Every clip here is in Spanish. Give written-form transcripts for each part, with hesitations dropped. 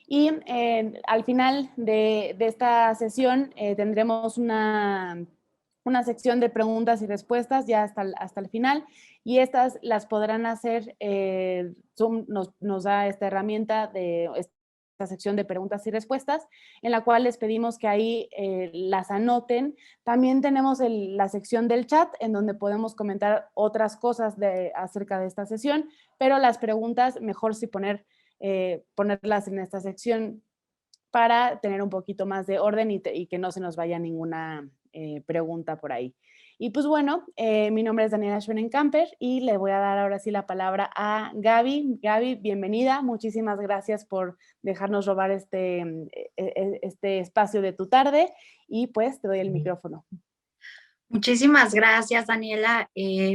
Y al final de esta sesión tendremos una sección de preguntas y respuestas ya hasta el final, y estas las podrán hacer, Zoom nos da esta herramienta de esta sección de preguntas y respuestas, en la cual les pedimos que ahí las anoten. También tenemos la sección del chat, en donde podemos comentar otras cosas acerca de esta sesión, pero las preguntas mejor sí ponerlas en esta sección para tener un poquito más de orden y que no se nos vaya ninguna pregunta por ahí. Y pues bueno, mi nombre es Daniela Schwenenkamper y le voy a dar ahora sí la palabra a Gaby. Gaby, bienvenida. Muchísimas gracias por dejarnos robar este espacio de tu tarde y pues te doy el micrófono. Muchísimas gracias, Daniela.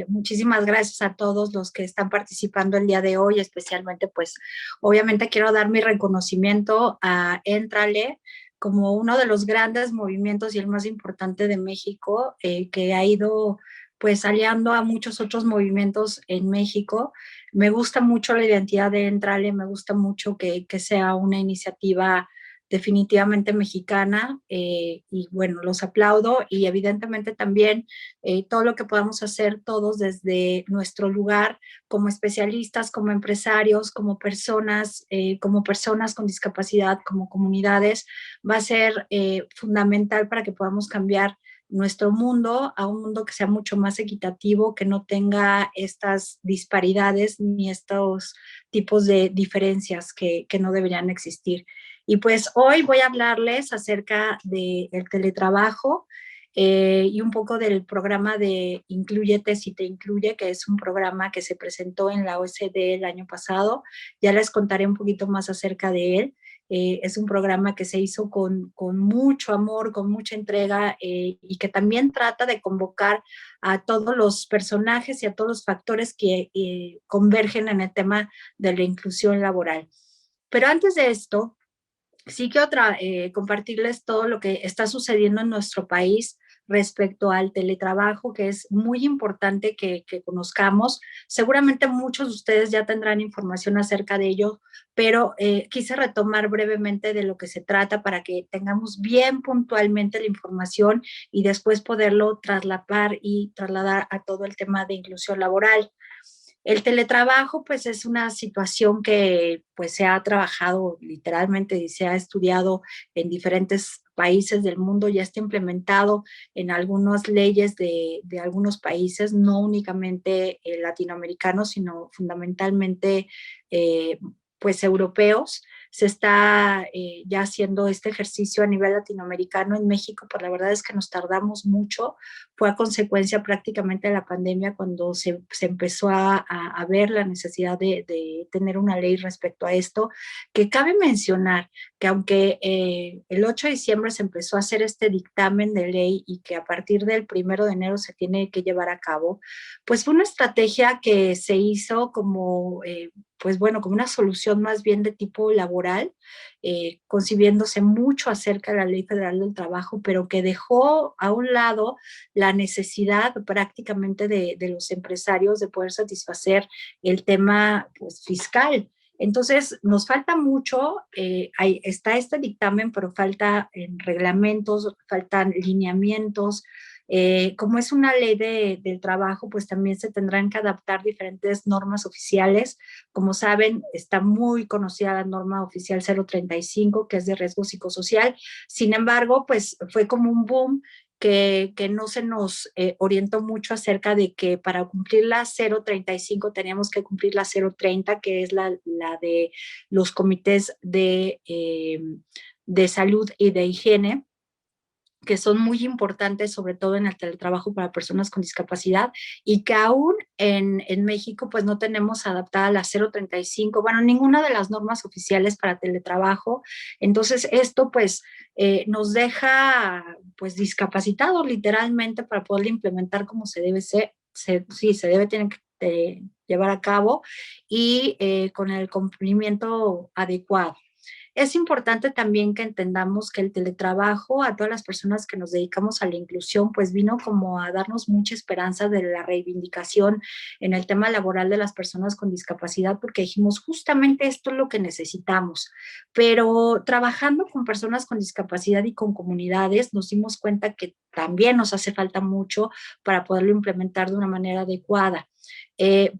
Muchísimas gracias a todos los que están participando el día de hoy, especialmente, pues, obviamente quiero dar mi reconocimiento a Éntrale como uno de los grandes movimientos y el más importante de México, que ha ido, pues, aliando a muchos otros movimientos en México. Me gusta mucho la identidad de Éntrale, me gusta mucho que sea una iniciativa definitivamente mexicana, y bueno, los aplaudo y evidentemente también todo lo que podamos hacer todos desde nuestro lugar como especialistas, como empresarios, como personas con discapacidad, como comunidades, va a ser fundamental para que podamos cambiar nuestro mundo a un mundo que sea mucho más equitativo, que no tenga estas disparidades ni estos tipos de diferencias que no deberían existir. Y pues hoy voy a hablarles acerca del teletrabajo y un poco del programa de Inclúyete si te incluye, que es un programa que se presentó en la OECD el año pasado. Ya les contaré un poquito más acerca de él. Es un programa que se hizo con mucho amor, con mucha entrega, y que también trata de convocar a todos los personajes y a todos los factores que convergen en el tema de la inclusión laboral. Pero antes de esto, sí quiero compartirles todo lo que está sucediendo en nuestro país respecto al teletrabajo, que es muy importante que conozcamos. Seguramente muchos de ustedes ya tendrán información acerca de ello, pero quise retomar brevemente de lo que se trata para que tengamos bien puntualmente la información y después poderlo trasladar a todo el tema de inclusión laboral. El teletrabajo, pues, es una situación que, pues, se ha trabajado literalmente y se ha estudiado en diferentes países del mundo, ya está implementado en algunas leyes de algunos países, no únicamente latinoamericanos, sino fundamentalmente, pues, europeos. Se está ya haciendo este ejercicio a nivel latinoamericano. En México, pues la verdad es que nos tardamos mucho. Fue a consecuencia prácticamente de la pandemia cuando se empezó a ver la necesidad de tener una ley respecto a esto, que cabe mencionar que aunque el 8 de diciembre se empezó a hacer este dictamen de ley y que a partir del 1 de enero se tiene que llevar a cabo, pues fue una estrategia que se hizo como, pues bueno, como una solución más bien de tipo laboral, concibiéndose mucho acerca de la Ley Federal del Trabajo, pero que dejó a un lado la necesidad prácticamente de los empresarios de poder satisfacer el tema, pues, fiscal. Entonces, nos falta mucho, ahí está este dictamen, pero falta reglamentos, faltan lineamientos. Como es una ley del trabajo, pues también se tendrán que adaptar diferentes normas oficiales. Como saben, está muy conocida la norma oficial 035, que es de riesgo psicosocial. Sin embargo, pues fue como un boom que no se nos orientó mucho acerca de que para cumplir la 035 teníamos que cumplir la 030, que es la de los comités de salud y de higiene, que son muy importantes, sobre todo en el teletrabajo para personas con discapacidad, y que aún en México pues no tenemos adaptada la 035, bueno, ninguna de las normas oficiales para teletrabajo. Entonces esto pues nos deja pues discapacitados literalmente para poder implementar como se debe ser, sí, se debe tener que llevar a cabo y con el cumplimiento adecuado. Es importante también que entendamos que el teletrabajo a todas las personas que nos dedicamos a la inclusión, pues vino como a darnos mucha esperanza de la reivindicación en el tema laboral de las personas con discapacidad, porque dijimos justamente esto es lo que necesitamos. Pero trabajando con personas con discapacidad y con comunidades, nos dimos cuenta que también nos hace falta mucho para poderlo implementar de una manera adecuada.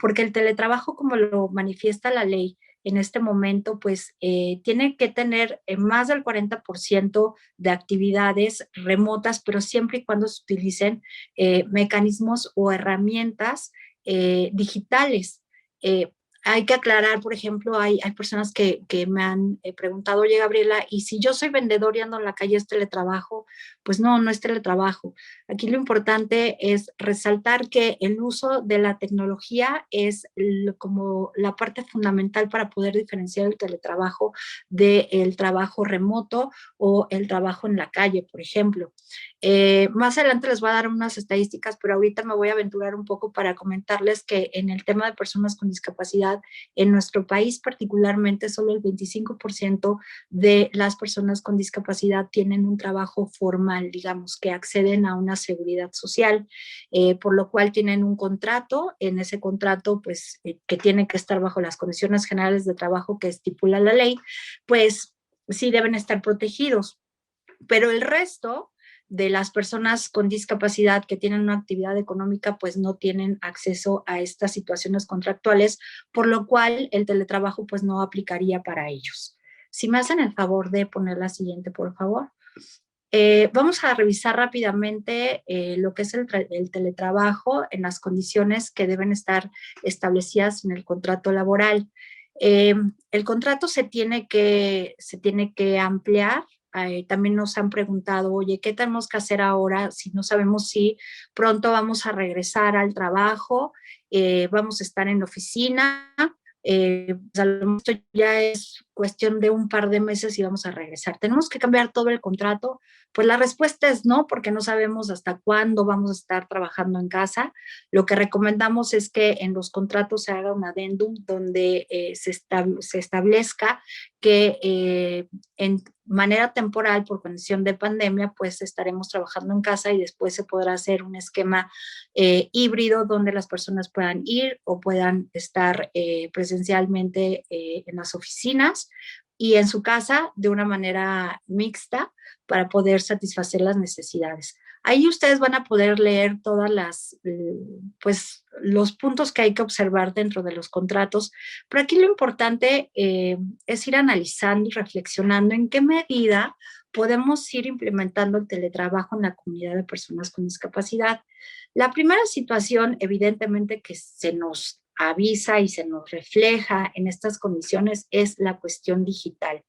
Porque el teletrabajo, como lo manifiesta la ley, en este momento, pues tiene que tener más del 40% de actividades remotas, pero siempre y cuando se utilicen mecanismos o herramientas digitales. Eh, Hay que aclarar, por ejemplo, hay personas que me han preguntado, oye, Gabriela, ¿y si yo soy vendedor y ando en la calle, es teletrabajo? Pues no, no es teletrabajo. Aquí lo importante es resaltar que el uso de la tecnología es como la parte fundamental para poder diferenciar el teletrabajo del trabajo remoto o el trabajo en la calle, por ejemplo. Más adelante les voy a dar unas estadísticas, pero ahorita me voy a aventurar un poco para comentarles que en el tema de personas con discapacidad, en nuestro país particularmente, solo el 25% de las personas con discapacidad tienen un trabajo formal, digamos, que acceden a una seguridad social, por lo cual tienen un contrato, en ese contrato, pues, que tiene que estar bajo las condiciones generales de trabajo que estipula la ley, pues sí deben estar protegidos, pero el resto de las personas con discapacidad que tienen una actividad económica, pues no tienen acceso a estas situaciones contractuales, por lo cual el teletrabajo pues no aplicaría para ellos. Si me hacen el favor de poner la siguiente, por favor. Vamos a revisar rápidamente lo que es el teletrabajo en las condiciones que deben estar establecidas en el contrato laboral. El contrato se tiene que ampliar. También nos han preguntado, oye, ¿qué tenemos que hacer ahora si no sabemos si pronto vamos a regresar al trabajo? Vamos a estar en la oficina. Pues a lo mejor esto ya es cuestión de un par de meses y vamos a regresar. ¿Tenemos que cambiar todo el contrato? Pues la respuesta es no, porque no sabemos hasta cuándo vamos a estar trabajando en casa. Lo que recomendamos es que en los contratos se haga un adendum donde se establezca que en manera temporal, por condición de pandemia, pues estaremos trabajando en casa y después se podrá hacer un esquema híbrido donde las personas puedan ir o puedan estar presencialmente en las oficinas y en su casa de una manera mixta para poder satisfacer las necesidades. Ahí ustedes van a poder leer todas pues los puntos que hay que observar dentro de los contratos, pero aquí lo importante es ir analizando y reflexionando en qué medida podemos ir implementando el teletrabajo en la comunidad de personas con discapacidad. La primera situación, evidentemente, que se nos avisa y se nos refleja en estas condiciones es la cuestión digital.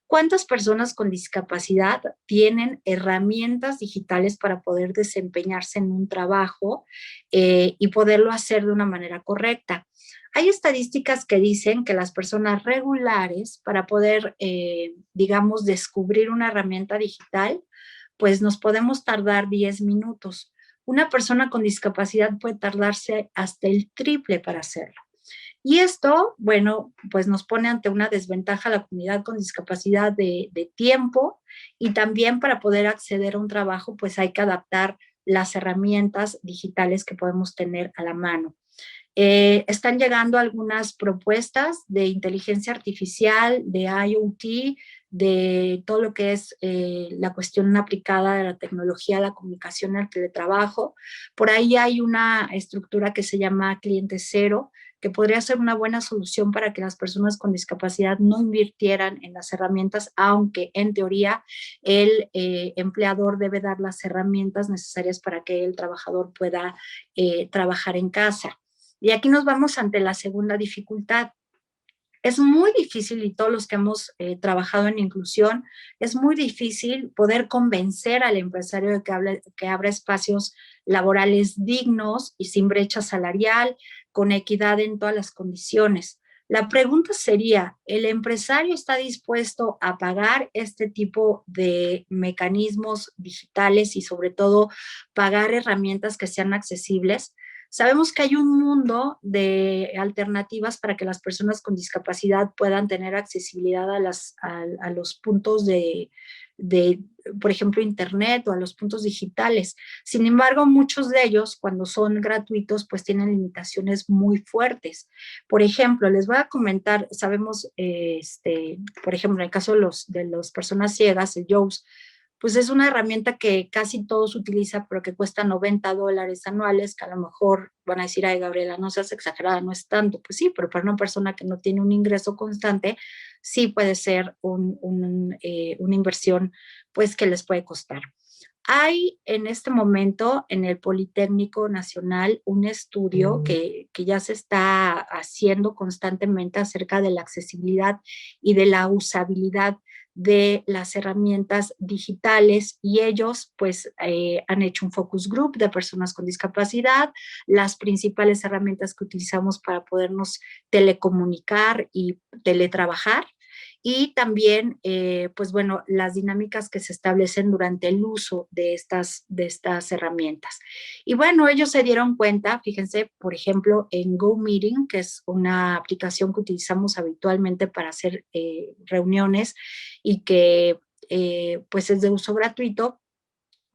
¿Cuántas personas con discapacidad tienen herramientas digitales para poder desempeñarse en un trabajo y poderlo hacer de una manera correcta? Hay estadísticas que dicen que las personas regulares, para poder, digamos, descubrir una herramienta digital, pues nos podemos tardar 10 minutos. Una persona con discapacidad puede tardarse hasta el triple para hacerlo. Y esto, bueno, pues nos pone ante una desventaja a la comunidad con discapacidad de tiempo y también para poder acceder a un trabajo, pues hay que adaptar las herramientas digitales que podemos tener a la mano. Están llegando algunas propuestas de inteligencia artificial, de IoT, de todo lo que es la cuestión aplicada de la tecnología, la comunicación, el teletrabajo. Por ahí hay una estructura que se llama cliente cero, que podría ser una buena solución para que las personas con discapacidad no invirtieran en las herramientas, aunque en teoría el empleador debe dar las herramientas necesarias para que el trabajador pueda trabajar en casa. Y aquí nos vamos ante la segunda dificultad. Es muy difícil, y todos los que hemos trabajado en inclusión, es muy difícil poder convencer al empresario de que abra espacios laborales dignos y sin brecha salarial, con equidad en todas las condiciones. La pregunta sería, ¿el empresario está dispuesto a pagar este tipo de mecanismos digitales y sobre todo pagar herramientas que sean accesibles? Sabemos que hay un mundo de alternativas para que las personas con discapacidad puedan tener accesibilidad a los puntos de, por ejemplo, internet o a los puntos digitales. Sin embargo, muchos de ellos, cuando son gratuitos, pues tienen limitaciones muy fuertes. Por ejemplo, les voy a comentar, sabemos, por ejemplo, en el caso de las personas ciegas, el JAWS, pues es una herramienta que casi todos utilizan, pero que cuesta $90 anuales, que a lo mejor van a decir, ay, Gabriela, no seas exagerada, no es tanto. Pues sí, pero para una persona que no tiene un ingreso constante, sí puede ser una inversión, pues, que les puede costar. Hay en este momento en el Politécnico Nacional un estudio que ya se está haciendo constantemente acerca de la accesibilidad y de la usabilidad de las herramientas digitales, y ellos pues han hecho un focus group de personas con discapacidad, las principales herramientas que utilizamos para podernos telecomunicar y teletrabajar, y también, pues bueno, las dinámicas que se establecen durante el uso de estas herramientas. Y bueno, ellos se dieron cuenta, fíjense, por ejemplo, en GoMeeting, que es una aplicación que utilizamos habitualmente para hacer reuniones y que pues es de uso gratuito,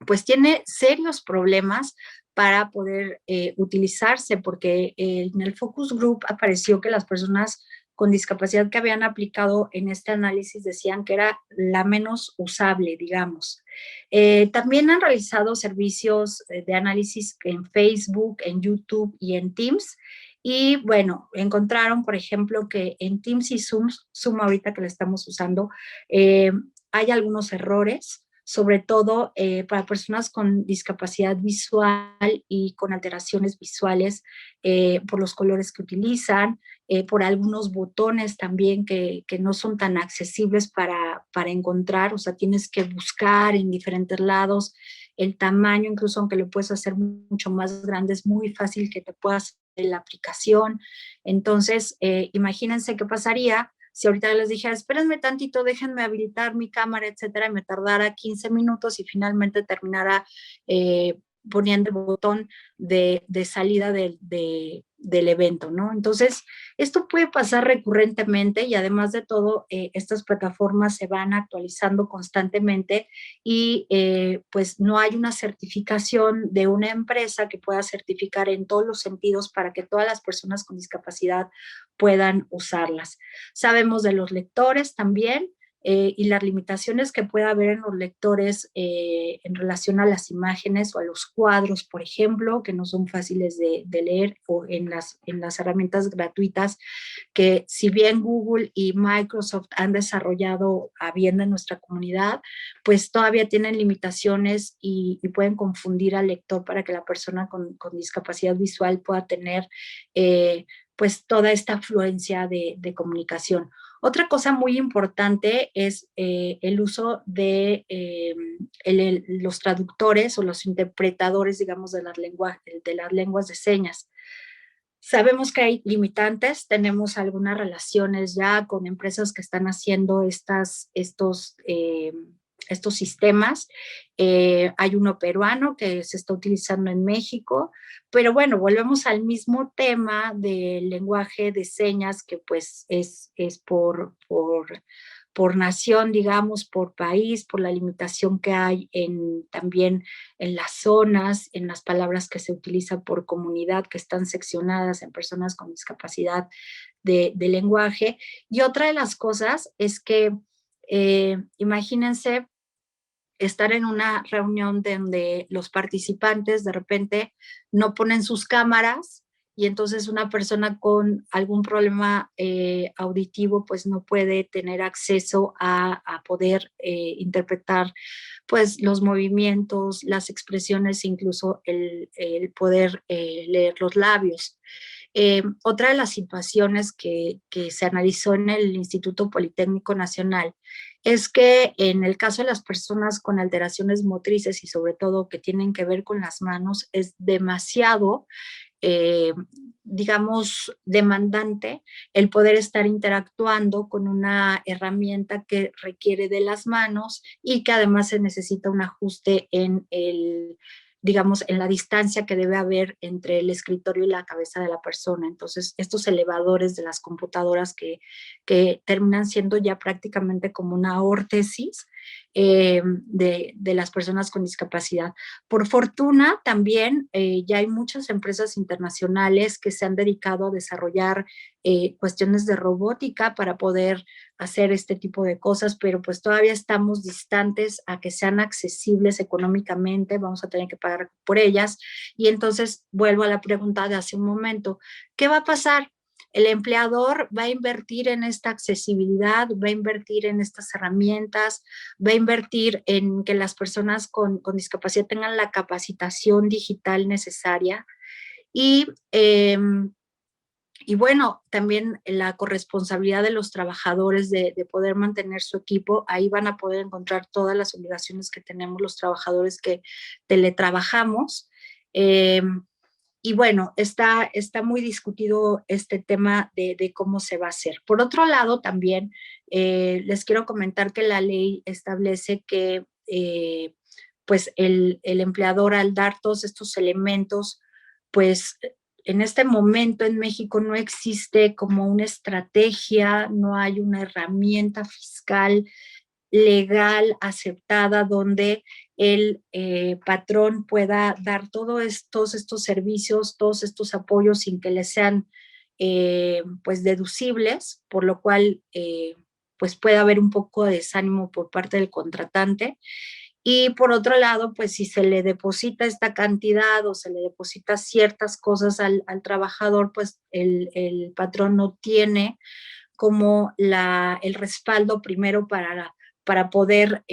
pues tiene serios problemas para poder utilizarse, porque en el focus group apareció que las personas con discapacidad que habían aplicado en este análisis decían que era la menos usable, digamos. También han realizado servicios de análisis en Facebook, en YouTube y en Teams. Y bueno, encontraron, por ejemplo, que en Teams y Zoom ahorita que lo estamos usando, hay algunos errores, sobre todo para personas con discapacidad visual y con alteraciones visuales, por los colores que utilizan, por algunos botones también que no son tan accesibles para encontrar, o sea, tienes que buscar en diferentes lados el tamaño, incluso aunque lo puedes hacer mucho más grande, es muy fácil que te puedas hacer la aplicación. Entonces, imagínense qué pasaría si ahorita les dijera, espérenme tantito, déjenme habilitar mi cámara, etcétera, y me tardara 15 minutos y finalmente terminara poniendo el botón de salida del evento, ¿no? Entonces, esto puede pasar recurrentemente, y además de todo, estas plataformas se van actualizando constantemente, y pues no hay una certificación de una empresa que pueda certificar en todos los sentidos para que todas las personas con discapacidad puedan usarlas. Sabemos de los lectores también, y las limitaciones que puede haber en los lectores en relación a las imágenes o a los cuadros, por ejemplo, que no son fáciles de leer, o en las herramientas gratuitas, que si bien Google y Microsoft han desarrollado a bien de nuestra comunidad, pues todavía tienen limitaciones y pueden confundir al lector para que la persona con discapacidad visual pueda tener pues toda esta afluencia de comunicación. Otra cosa muy importante es el uso de los traductores o los interpretadores, digamos, de las lenguas de señas. Sabemos que hay limitantes, tenemos algunas relaciones ya con empresas que están haciendo estos sistemas. Hay uno peruano que se está utilizando en México, pero bueno, volvemos al mismo tema del lenguaje de señas, que pues es por nación, digamos, por país, por la limitación que hay también en las zonas, en las palabras que se utilizan por comunidad, que están seccionadas en personas con discapacidad de lenguaje. Y otra de las cosas es que imagínense estar en una reunión donde los participantes de repente no ponen sus cámaras, y entonces una persona con algún problema auditivo pues no puede tener acceso a poder interpretar pues los movimientos, las expresiones, incluso el poder leer los labios. Otra de las situaciones que se analizó en el Instituto Politécnico Nacional es que en el caso de las personas con alteraciones motrices, y sobre todo que tienen que ver con las manos, es demasiado, eh, digamos, demandante el poder estar interactuando con una herramienta que requiere de las manos y que además se necesita un ajuste digamos, en la distancia que debe haber entre el escritorio y la cabeza de la persona. Entonces, estos elevadores de las computadoras que terminan siendo ya prácticamente como una órtesis de las personas con discapacidad. Por fortuna, también ya hay muchas empresas internacionales que se han dedicado a desarrollar cuestiones de robótica para poder hacer este tipo de cosas, pero pues todavía estamos distantes a que sean accesibles económicamente, vamos a tener que pagar por ellas. Y entonces vuelvo a la pregunta de hace un momento, ¿qué va a pasar? El empleador va a invertir en esta accesibilidad, va a invertir en estas herramientas, va a invertir en que las personas con discapacidad tengan la capacitación digital necesaria y y bueno, también la corresponsabilidad de los trabajadores de poder mantener su equipo, ahí van a poder encontrar todas las obligaciones que tenemos los trabajadores que teletrabajamos. Eh, y bueno, está muy discutido este tema de cómo se va a hacer. Por otro lado, también les quiero comentar que la ley establece que pues el empleador al dar todos estos elementos, pues en este momento en México no existe como una estrategia, no hay una herramienta fiscal legal aceptada donde el patrón pueda dar todos estos servicios, todos estos apoyos sin que les sean pues deducibles, por lo cual pues puede haber un poco de desánimo por parte del contratante. Y por otro lado, pues si se le deposita esta cantidad o se le deposita ciertas cosas al trabajador, pues el patrón no tiene como el respaldo primero para poder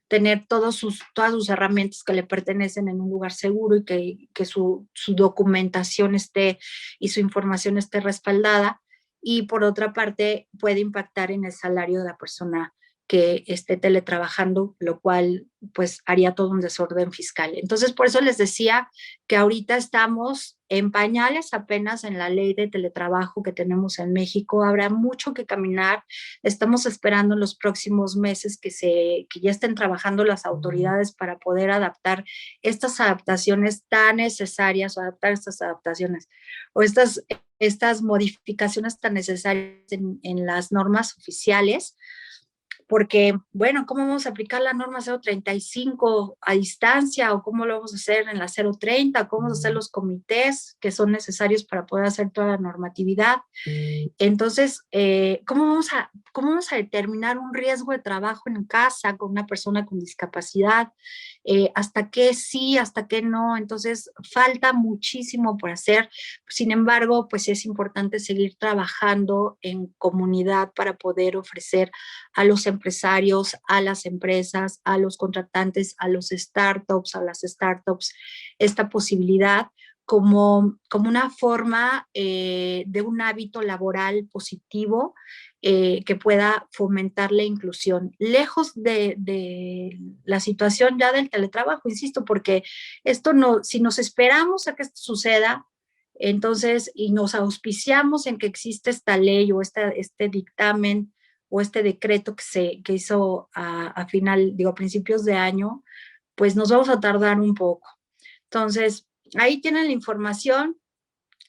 tener todas sus herramientas que le pertenecen en un lugar seguro y que su documentación esté y su información esté respaldada. Y por otra parte, puede impactar en el salario de la persona que esté teletrabajando, lo cual pues haría todo un desorden fiscal. Entonces, por eso les decía que ahorita estamos en pañales apenas en la ley de teletrabajo que tenemos en México. Habrá mucho que caminar. Estamos esperando en los próximos meses que ya estén trabajando las autoridades para poder adaptar estas adaptaciones tan necesarias, o adaptar estas adaptaciones, o estas modificaciones tan necesarias en las normas oficiales, porque, bueno, ¿cómo vamos a aplicar la norma 035 a distancia? ¿O cómo lo vamos a hacer en la 030? ¿Cómo vamos a hacer los comités que son necesarios para poder hacer toda la normatividad? Entonces, ¿cómo vamos a determinar un riesgo de trabajo en casa con una persona con discapacidad? ¿Hasta qué sí, hasta qué no? Entonces, falta muchísimo por hacer. Sin embargo, pues es importante seguir trabajando en comunidad para poder ofrecer a los empresarios, a las empresas, a los contratantes, a las startups, esta posibilidad como una forma de un hábito laboral positivo que pueda fomentar la inclusión, lejos de la situación ya del teletrabajo, insisto, porque esto no, si nos esperamos a que esto suceda, entonces, y nos auspiciamos en que existe esta ley o este dictamen o este decreto que hizo a principios de año, pues nos vamos a tardar un poco. Entonces, ahí tienen la información.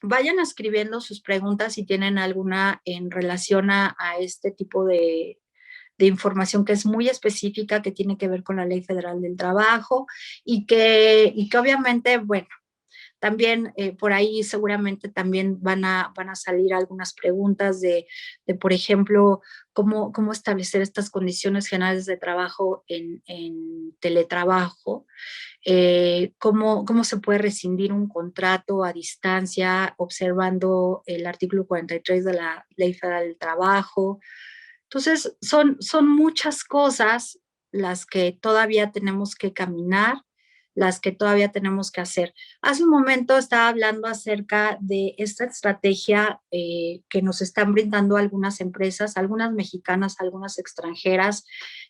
Vayan escribiendo sus preguntas si tienen alguna en relación a este tipo de información que es muy específica, que tiene que ver con la Ley Federal del Trabajo y que obviamente, bueno, también por ahí seguramente también van a salir algunas preguntas por ejemplo, cómo establecer estas condiciones generales de trabajo en teletrabajo, cómo se puede rescindir un contrato a distancia observando el artículo 43 de la Ley Federal del Trabajo. Entonces, son muchas cosas las que todavía tenemos que caminar, las que todavía tenemos que hacer. Hace un momento estaba hablando acerca de esta estrategia que nos están brindando algunas empresas, algunas mexicanas, algunas extranjeras,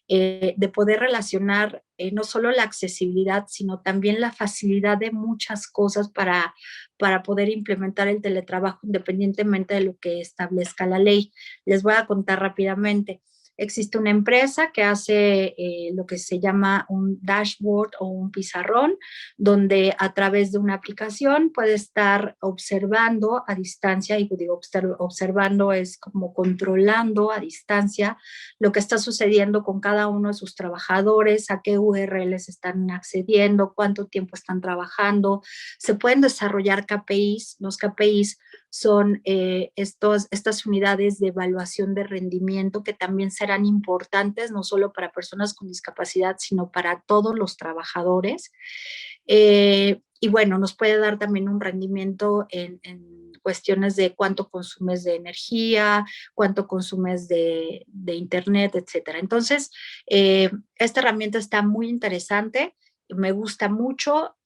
de poder relacionar no solo la accesibilidad, sino también la facilidad de muchas cosas para poder implementar el teletrabajo independientemente de lo que establezca la ley. Les voy a contar rápidamente. existe una empresa que hace lo que se llama un dashboard o un pizarrón, donde a través de una aplicación puede estar observando a distancia, y digo observando es como controlando a distancia lo que está sucediendo con cada uno de sus trabajadores, a qué URLs están accediendo, cuánto tiempo están trabajando. Se pueden desarrollar KPIs. Los KPIs son estas unidades de evaluación de rendimiento que también serán importantes, no solo para personas con discapacidad, sino para todos los trabajadores. Y bueno, nos puede dar también un rendimiento en cuestiones de cuánto consumes de energía, cuánto consumes de internet, etcétera. Entonces, esta herramienta está muy interesante, me gusta mucho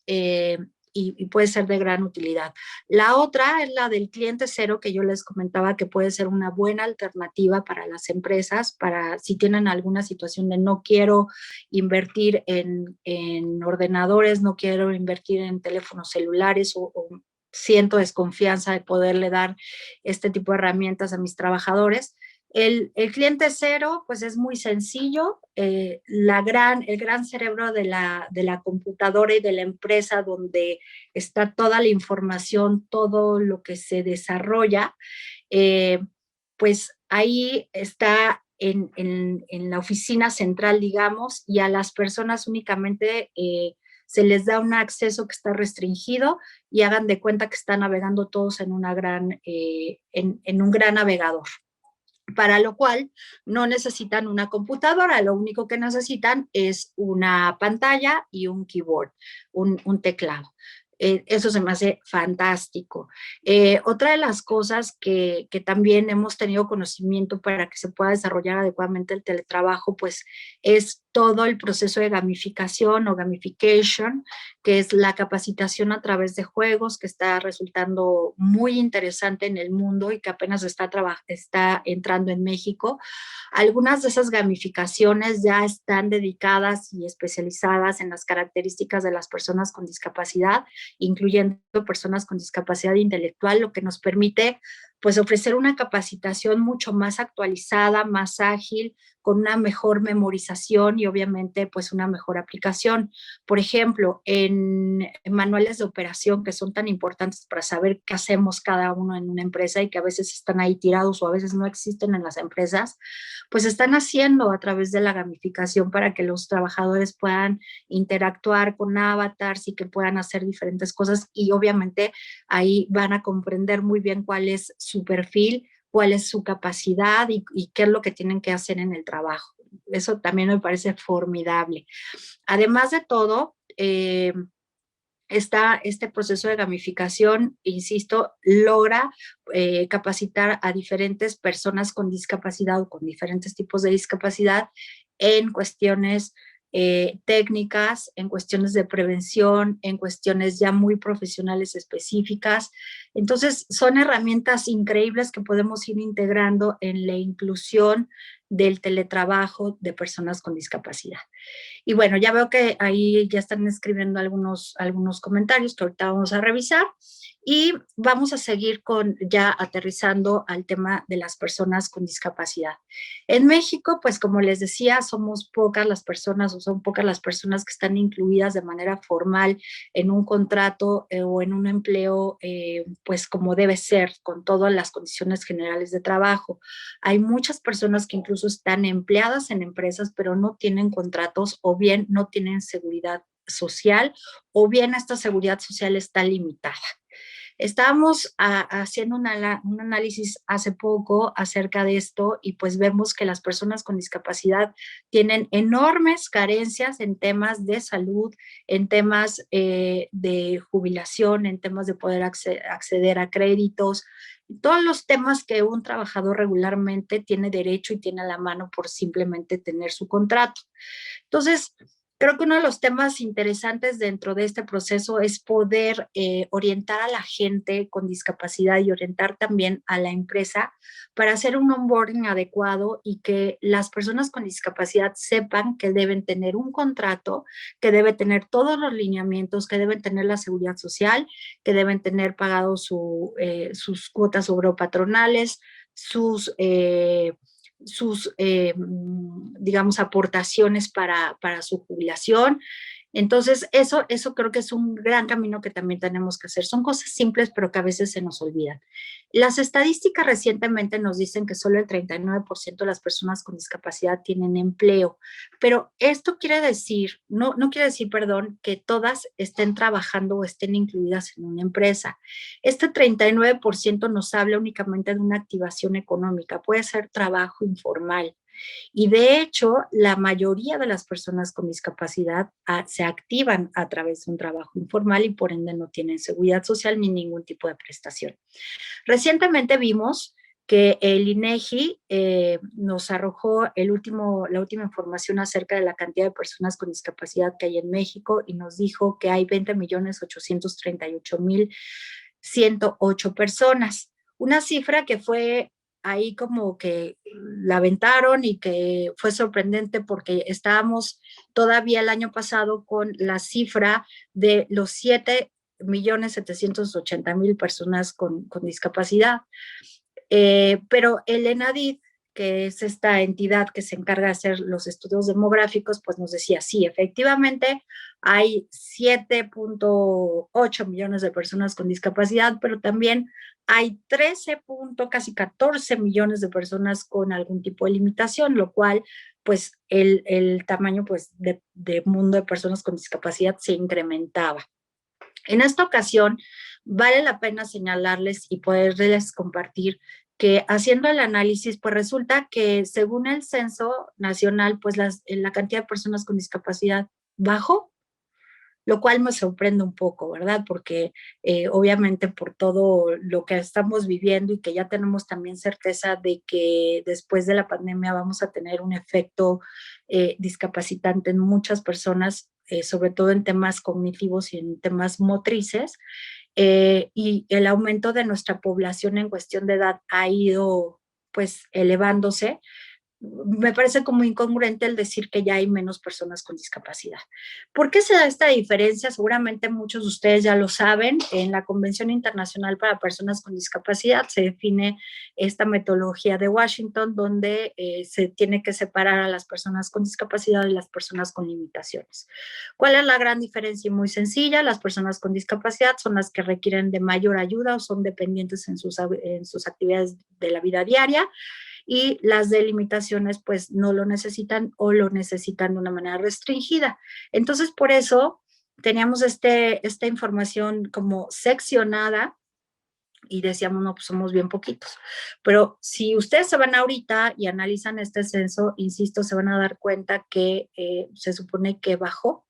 y puede ser de gran utilidad. La otra es la del cliente cero, que yo les comentaba que puede ser una buena alternativa para las empresas, para si tienen alguna situación de no quiero invertir en ordenadores, no quiero invertir en teléfonos celulares o siento desconfianza de poderle dar este tipo de herramientas a mis trabajadores. El cliente cero, pues es muy sencillo. El gran cerebro de la computadora y de la empresa, donde está toda la información, todo lo que se desarrolla, eh, pues ahí está en la oficina central, digamos, y a las personas únicamente se les da un acceso que está restringido y hagan de cuenta que están navegando todos en un gran navegador, para lo cual no necesitan una computadora, lo único que necesitan es una pantalla y un keyboard, un teclado. Eso se me hace fantástico. Otra de las cosas que también hemos tenido conocimiento para que se pueda desarrollar adecuadamente el teletrabajo, pues es todo el proceso de gamificación o gamification, que es la capacitación a través de juegos, que está resultando muy interesante en el mundo y que apenas está entrando en México. Algunas de esas gamificaciones ya están dedicadas y especializadas en las características de las personas con discapacidad, incluyendo personas con discapacidad intelectual, lo que nos permite pues ofrecer una capacitación mucho más actualizada, más ágil, con una mejor memorización y obviamente pues una mejor aplicación. Por ejemplo, en manuales de operación, que son tan importantes para saber qué hacemos cada uno en una empresa y que a veces están ahí tirados o a veces no existen en las empresas, pues están haciendo a través de la gamificación para que los trabajadores puedan interactuar con avatars y que puedan hacer diferentes cosas, y obviamente ahí van a comprender muy bien cuál es su perfil, cuál es su capacidad y qué es lo que tienen que hacer en el trabajo. Eso también me parece formidable. Además de todo, este proceso de gamificación, insisto, logra capacitar a diferentes personas con discapacidad o con diferentes tipos de discapacidad en cuestiones técnicas, en cuestiones de prevención, en cuestiones ya muy profesionales específicas. Entonces, son herramientas increíbles que podemos ir integrando en la inclusión del teletrabajo de personas con discapacidad. Y bueno, ya veo que ahí ya están escribiendo algunos comentarios que ahorita vamos a revisar, y vamos a seguir ya aterrizando al tema de las personas con discapacidad. En México, pues como les decía, somos pocas las personas, o son pocas las personas que están incluidas de manera formal en un contrato o en un empleo, pues como debe ser, con todas las condiciones generales de trabajo. Hay muchas personas que incluso están empleadas en empresas, pero no tienen contratos, o bien no tienen seguridad social, o bien esta seguridad social está limitada. Estábamos haciendo un análisis hace poco acerca de esto, y pues vemos que las personas con discapacidad tienen enormes carencias en temas de salud, en temas de jubilación, en temas de poder acceder a créditos, todos los temas que un trabajador regularmente tiene derecho y tiene a la mano por simplemente tener su contrato. Entonces, creo que uno de los temas interesantes dentro de este proceso es poder orientar a la gente con discapacidad y orientar también a la empresa para hacer un onboarding adecuado, y que las personas con discapacidad sepan que deben tener un contrato, que debe tener todos los lineamientos, que deben tener la seguridad social, que deben tener pagado sus cuotas obropatronales, sus sus, digamos, aportaciones para su jubilación. Entonces, eso creo que es un gran camino que también tenemos que hacer. Son cosas simples, pero que a veces se nos olvidan. Las estadísticas recientemente nos dicen que solo el 39% de las personas con discapacidad tienen empleo, pero esto quiere decir, no quiere decir, perdón, que todas estén trabajando o estén incluidas en una empresa. Este 39% nos habla únicamente de una activación económica, puede ser trabajo informal. Y de hecho, la mayoría de las personas con discapacidad se activan a través de un trabajo informal y por ende no tienen seguridad social ni ningún tipo de prestación. Recientemente vimos que el INEGI nos arrojó la última información acerca de la cantidad de personas con discapacidad que hay en México y nos dijo que hay 20.838.108 personas. Una cifra que fue ahí como que la aventaron y que fue sorprendente porque estábamos todavía el año pasado con la cifra de los 7.780.000 personas con discapacidad. Pero el ENADIT, que es esta entidad que se encarga de hacer los estudios demográficos, pues nos decía, sí, efectivamente hay 7.8 millones de personas con discapacidad, pero también hay 13, casi 14 millones de personas con algún tipo de limitación, lo cual pues el tamaño pues de mundo de personas con discapacidad se incrementaba. En esta ocasión, vale la pena señalarles y poderles compartir que haciendo el análisis, pues resulta que según el censo nacional, pues la cantidad de personas con discapacidad bajó, lo cual me sorprende un poco, ¿verdad? Porque obviamente por todo lo que estamos viviendo y que ya tenemos también certeza de que después de la pandemia vamos a tener un efecto discapacitante en muchas personas, sobre todo en temas cognitivos y en temas motrices, y el aumento de nuestra población en cuestión de edad ha ido pues elevándose. Me parece como incongruente el decir que ya hay menos personas con discapacidad. ¿Por qué se da esta diferencia? Seguramente muchos de ustedes ya lo saben. En la Convención Internacional para Personas con Discapacidad se define esta metodología de Washington donde se tiene que separar a las personas con discapacidad de las personas con limitaciones. ¿Cuál es la gran diferencia? Muy sencilla, las personas con discapacidad son las que requieren de mayor ayuda o son dependientes en sus actividades de la vida diaria, y las delimitaciones pues no lo necesitan o lo necesitan de una manera restringida. Entonces, por eso teníamos esta información como seccionada y decíamos, no, pues somos bien poquitos. Pero si ustedes se van ahorita y analizan este censo, insisto, se van a dar cuenta que se supone que bajó,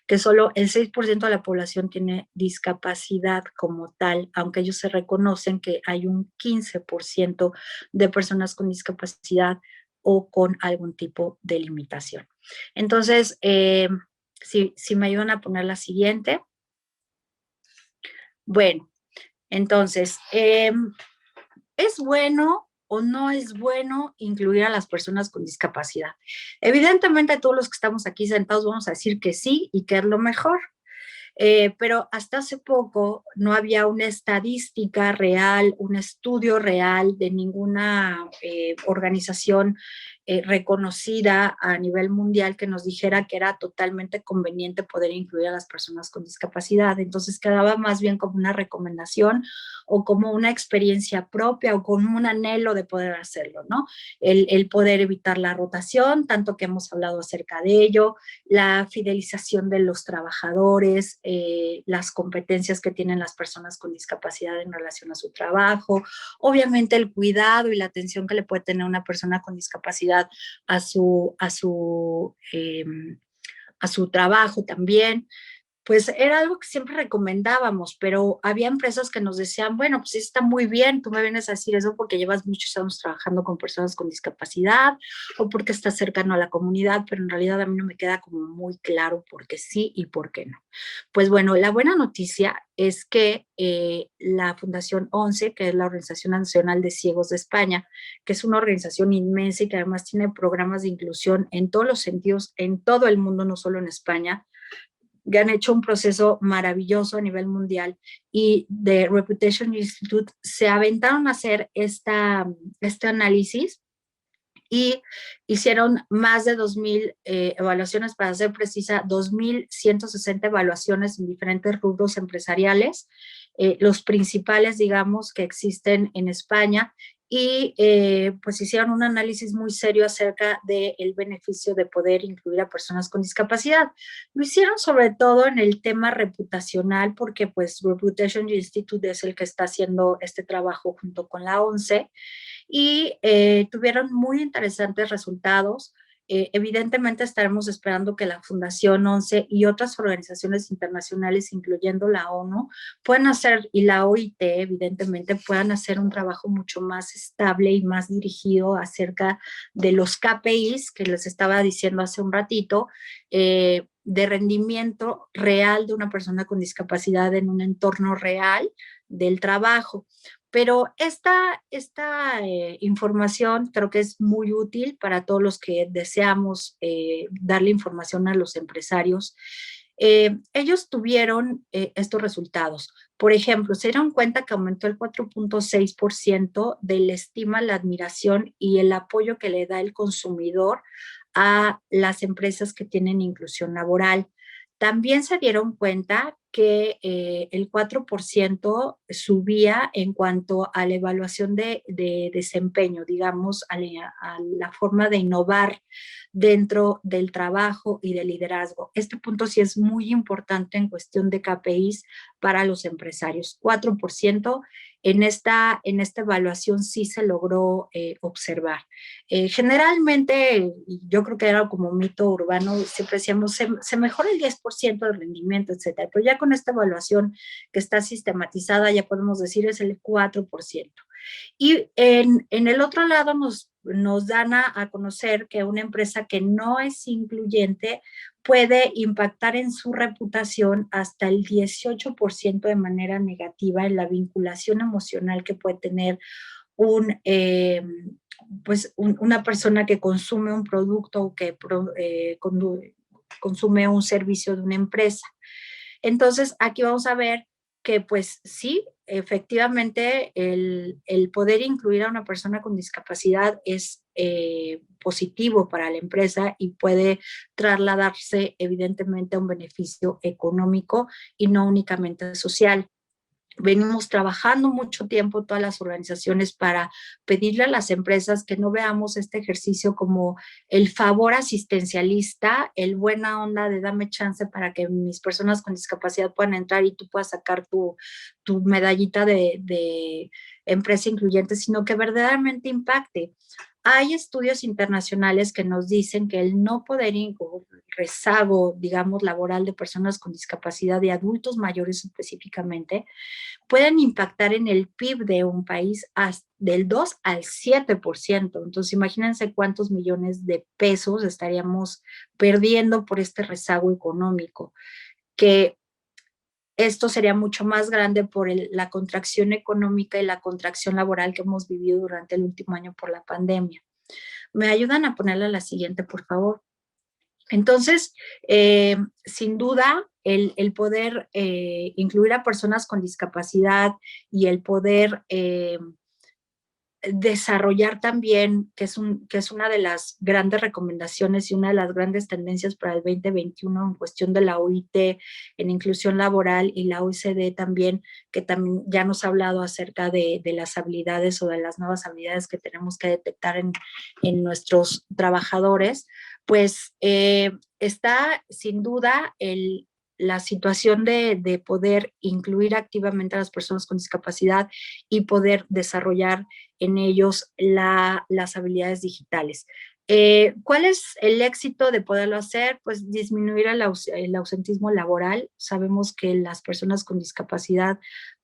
que solo el 6% de la población tiene discapacidad como tal, aunque ellos se reconocen que hay un 15% de personas con discapacidad o con algún tipo de limitación. Entonces, si me ayudan a poner la siguiente. Bueno, entonces, ¿es bueno o no es bueno incluir a las personas con discapacidad? Evidentemente, todos los que estamos aquí sentados vamos a decir que sí y que es lo mejor. Pero hasta hace poco no había una estadística real, un estudio real de ninguna organización reconocida a nivel mundial que nos dijera que era totalmente conveniente poder incluir a las personas con discapacidad. Entonces quedaba más bien como una recomendación o como una experiencia propia o como un anhelo de poder hacerlo, ¿no? El poder evitar la rotación, tanto que hemos hablado acerca de ello, la fidelización de los trabajadores, las competencias que tienen las personas con discapacidad en relación a su trabajo, obviamente el cuidado y la atención que le puede tener una persona con discapacidad a su trabajo también. Pues era algo que siempre recomendábamos, pero había empresas que nos decían, bueno, pues está muy bien, tú me vienes a decir eso porque llevas muchos años trabajando con personas con discapacidad o porque estás cercano a la comunidad, pero en realidad a mí no me queda como muy claro por qué sí y por qué no. Pues bueno, la buena noticia es que la Fundación ONCE, que es la Organización Nacional de Ciegos de España, que es una organización inmensa y que además tiene programas de inclusión en todos los sentidos, en todo el mundo, no solo en España, que han hecho un proceso maravilloso a nivel mundial, y de Reputation Institute se aventaron a hacer este análisis y hicieron más de 2,000 evaluaciones, para ser precisa, 2,160 evaluaciones en diferentes rubros empresariales, los principales, digamos, que existen en España, y pues hicieron un análisis muy serio acerca del beneficio de poder incluir a personas con discapacidad. Lo hicieron sobre todo en el tema reputacional, porque pues Reputation Institute es el que está haciendo este trabajo junto con la ONCE, y tuvieron muy interesantes resultados. Evidentemente estaremos esperando que la Fundación ONCE y otras organizaciones internacionales, incluyendo la ONU, puedan hacer, y la OIT evidentemente, puedan hacer un trabajo mucho más estable y más dirigido acerca de los KPIs que les estaba diciendo hace un ratito, de rendimiento real de una persona con discapacidad en un entorno real del trabajo. Pero esta información creo que es muy útil para todos los que deseamos darle información a los empresarios. Ellos tuvieron estos resultados. Por ejemplo, se dieron cuenta que aumentó el 4,6% de la estima, la admiración y el apoyo que le da el consumidor a las empresas que tienen inclusión laboral. También se dieron cuenta que el 4% subía en cuanto a la evaluación de desempeño, digamos, a la forma de innovar dentro del trabajo y del liderazgo. Este punto sí es muy importante en cuestión de KPIs para los empresarios. 4% en esta evaluación sí se logró observar. Generalmente, yo creo que era como mito urbano, siempre decíamos, se mejora el 10% de rendimiento, etcétera, pero ya con esta evaluación que está sistematizada, ya podemos decir es el 4%. Y en el otro lado nos dan a conocer que una empresa que no es incluyente puede impactar en su reputación hasta el 18% de manera negativa en la vinculación emocional que puede tener una persona que consume un producto o que consume un servicio de una empresa. Entonces, aquí vamos a ver que pues sí, efectivamente el poder incluir a una persona con discapacidad es positivo para la empresa y puede trasladarse evidentemente a un beneficio económico y no únicamente social. Venimos trabajando mucho tiempo todas las organizaciones para pedirle a las empresas que no veamos este ejercicio como el favor asistencialista, el buena onda de dame chance para que mis personas con discapacidad puedan entrar y tú puedas sacar tu medallita de empresa incluyente, sino que verdaderamente impacte. Hay estudios internacionales que nos dicen que el no poder rezago, digamos, laboral de personas con discapacidad, de adultos mayores específicamente, pueden impactar en el PIB de un país del 2 al 7%. Entonces, imagínense cuántos millones de pesos estaríamos perdiendo por este rezago económico, que esto sería mucho más grande por la contracción económica y la contracción laboral que hemos vivido durante el último año por la pandemia. ¿Me ayudan a ponerla la siguiente, por favor? Entonces, sin duda, el poder incluir a personas con discapacidad y el poder desarrollar también, que es una de las grandes recomendaciones y una de las grandes tendencias para el 2021 en cuestión de la OIT en inclusión laboral, y la OECD también, que también ya nos ha hablado acerca de las habilidades o de las nuevas habilidades que tenemos que detectar en nuestros trabajadores, pues está sin duda la situación de poder incluir activamente a las personas con discapacidad y poder desarrollar en ellos las habilidades digitales. ¿Cuál es el éxito de poderlo hacer? Pues disminuir el ausentismo laboral. Sabemos que las personas con discapacidad,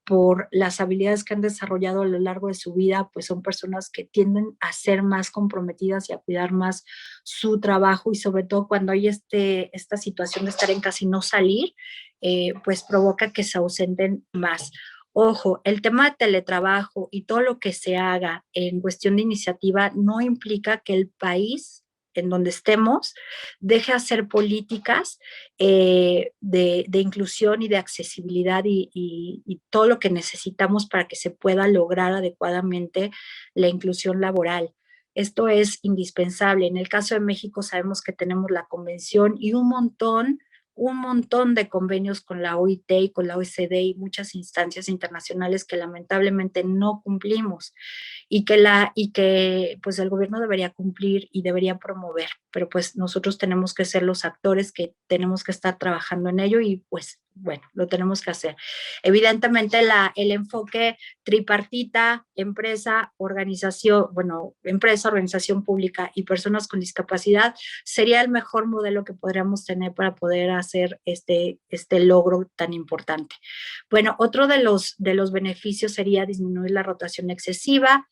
por las habilidades que han desarrollado a lo largo de su vida, pues son personas que tienden a ser más comprometidas y a cuidar más su trabajo, y sobre todo cuando hay esta situación de estar en casa y no salir, pues provoca que se ausenten más. Ojo, el tema de teletrabajo y todo lo que se haga en cuestión de iniciativa no implica que el país en donde estemos deje hacer políticas de inclusión y de accesibilidad y todo lo que necesitamos para que se pueda lograr adecuadamente la inclusión laboral. esto es indispensable. En el caso de México sabemos que tenemos la convención y un montón de convenios con la OIT y con la OECD y muchas instancias internacionales que lamentablemente no cumplimos y que pues el gobierno debería cumplir y debería promover, pero pues nosotros tenemos que ser los actores que tenemos que estar trabajando en ello y pues bueno, lo tenemos que hacer. Evidentemente el enfoque tripartita, empresa, organización, bueno, empresa, organización pública y personas con discapacidad sería el mejor modelo que podríamos tener para poder hacer este logro tan importante. Bueno, otro de los beneficios sería disminuir la rotación excesiva,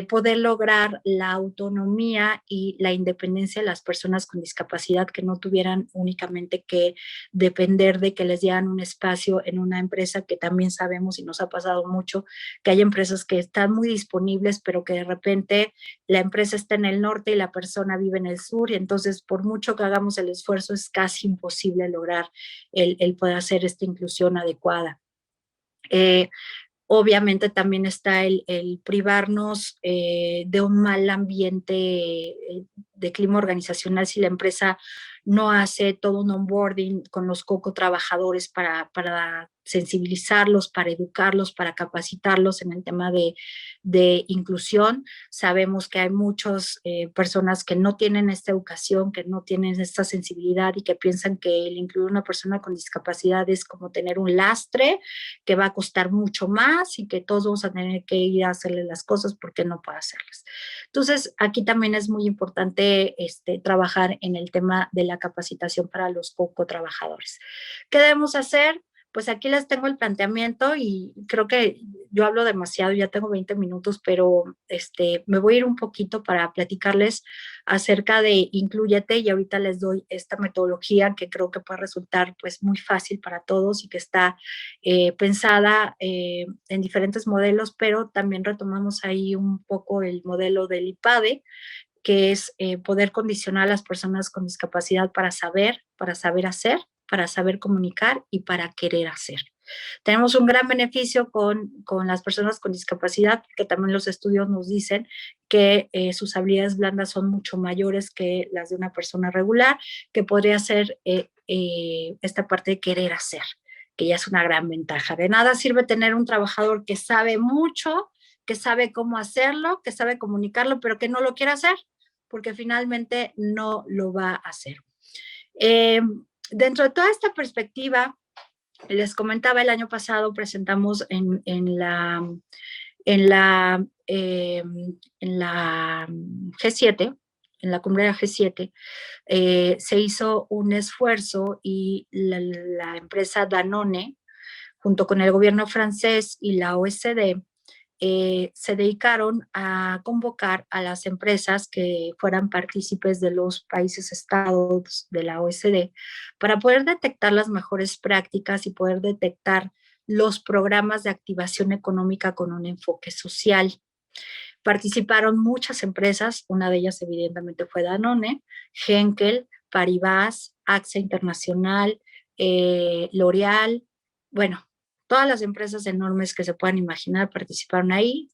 poder lograr la autonomía y la independencia de las personas con discapacidad que no tuvieran únicamente que depender de que les dieran un espacio en una empresa, que también sabemos y nos ha pasado mucho que hay empresas que están muy disponibles pero que de repente la empresa está en el norte y la persona vive en el sur y entonces por mucho que hagamos el esfuerzo es casi imposible lograr el poder hacer esta inclusión adecuada. Obviamente también está el privarnos de un mal ambiente de clima organizacional si la empresa no hace todo un onboarding con los trabajadores para sensibilizarlos, para educarlos, para capacitarlos en el tema de inclusión. Sabemos que hay muchas personas que no tienen esta educación, que no tienen esta sensibilidad y que piensan que el incluir una persona con discapacidad es como tener un lastre que va a costar mucho más y que todos vamos a tener que ir a hacerle las cosas porque no puede hacerlas. Entonces, aquí también es muy importante trabajar en el tema de la capacitación para los trabajadores. ¿Qué debemos hacer? Pues aquí les tengo el planteamiento y creo que yo hablo demasiado, ya tengo 20 minutos, pero me voy a ir un poquito para platicarles acerca de Inclúyete y ahorita les doy esta metodología que creo que puede resultar pues muy fácil para todos y que está pensada en diferentes modelos, pero también retomamos ahí un poco el modelo del IPADE, que es poder condicionar a las personas con discapacidad para saber hacer, para saber comunicar y para querer hacer. Tenemos un gran beneficio con las personas con discapacidad, porque también los estudios nos dicen que sus habilidades blandas son mucho mayores que las de una persona regular, que podría ser esta parte de querer hacer, que ya es una gran ventaja. De nada sirve tener un trabajador que sabe mucho, que sabe cómo hacerlo, que sabe comunicarlo, pero que no lo quiere hacer, porque finalmente no lo va a hacer. Dentro de toda esta perspectiva, les comentaba, el año pasado presentamos en la G7, en la cumbre de la G7, se hizo un esfuerzo y la empresa Danone, junto con el gobierno francés y la OECD, se dedicaron a convocar a las empresas que fueran partícipes de los países estados de la OECD para poder detectar las mejores prácticas y poder detectar los programas de activación económica con un enfoque social. Participaron muchas empresas, una de ellas evidentemente fue Danone, Henkel, Paribas, AXA Internacional, L'Oreal, bueno, todas las empresas enormes que se puedan imaginar participaron ahí,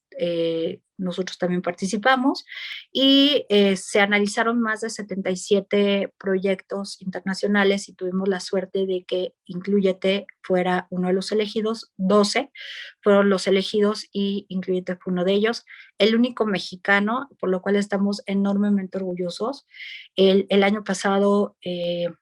nosotros también participamos y se analizaron más de 77 proyectos internacionales y tuvimos la suerte de que Inclúyete fuera uno de los elegidos, 12 fueron los elegidos y Inclúyete fue uno de ellos, el único mexicano, por lo cual estamos enormemente orgullosos. El año pasado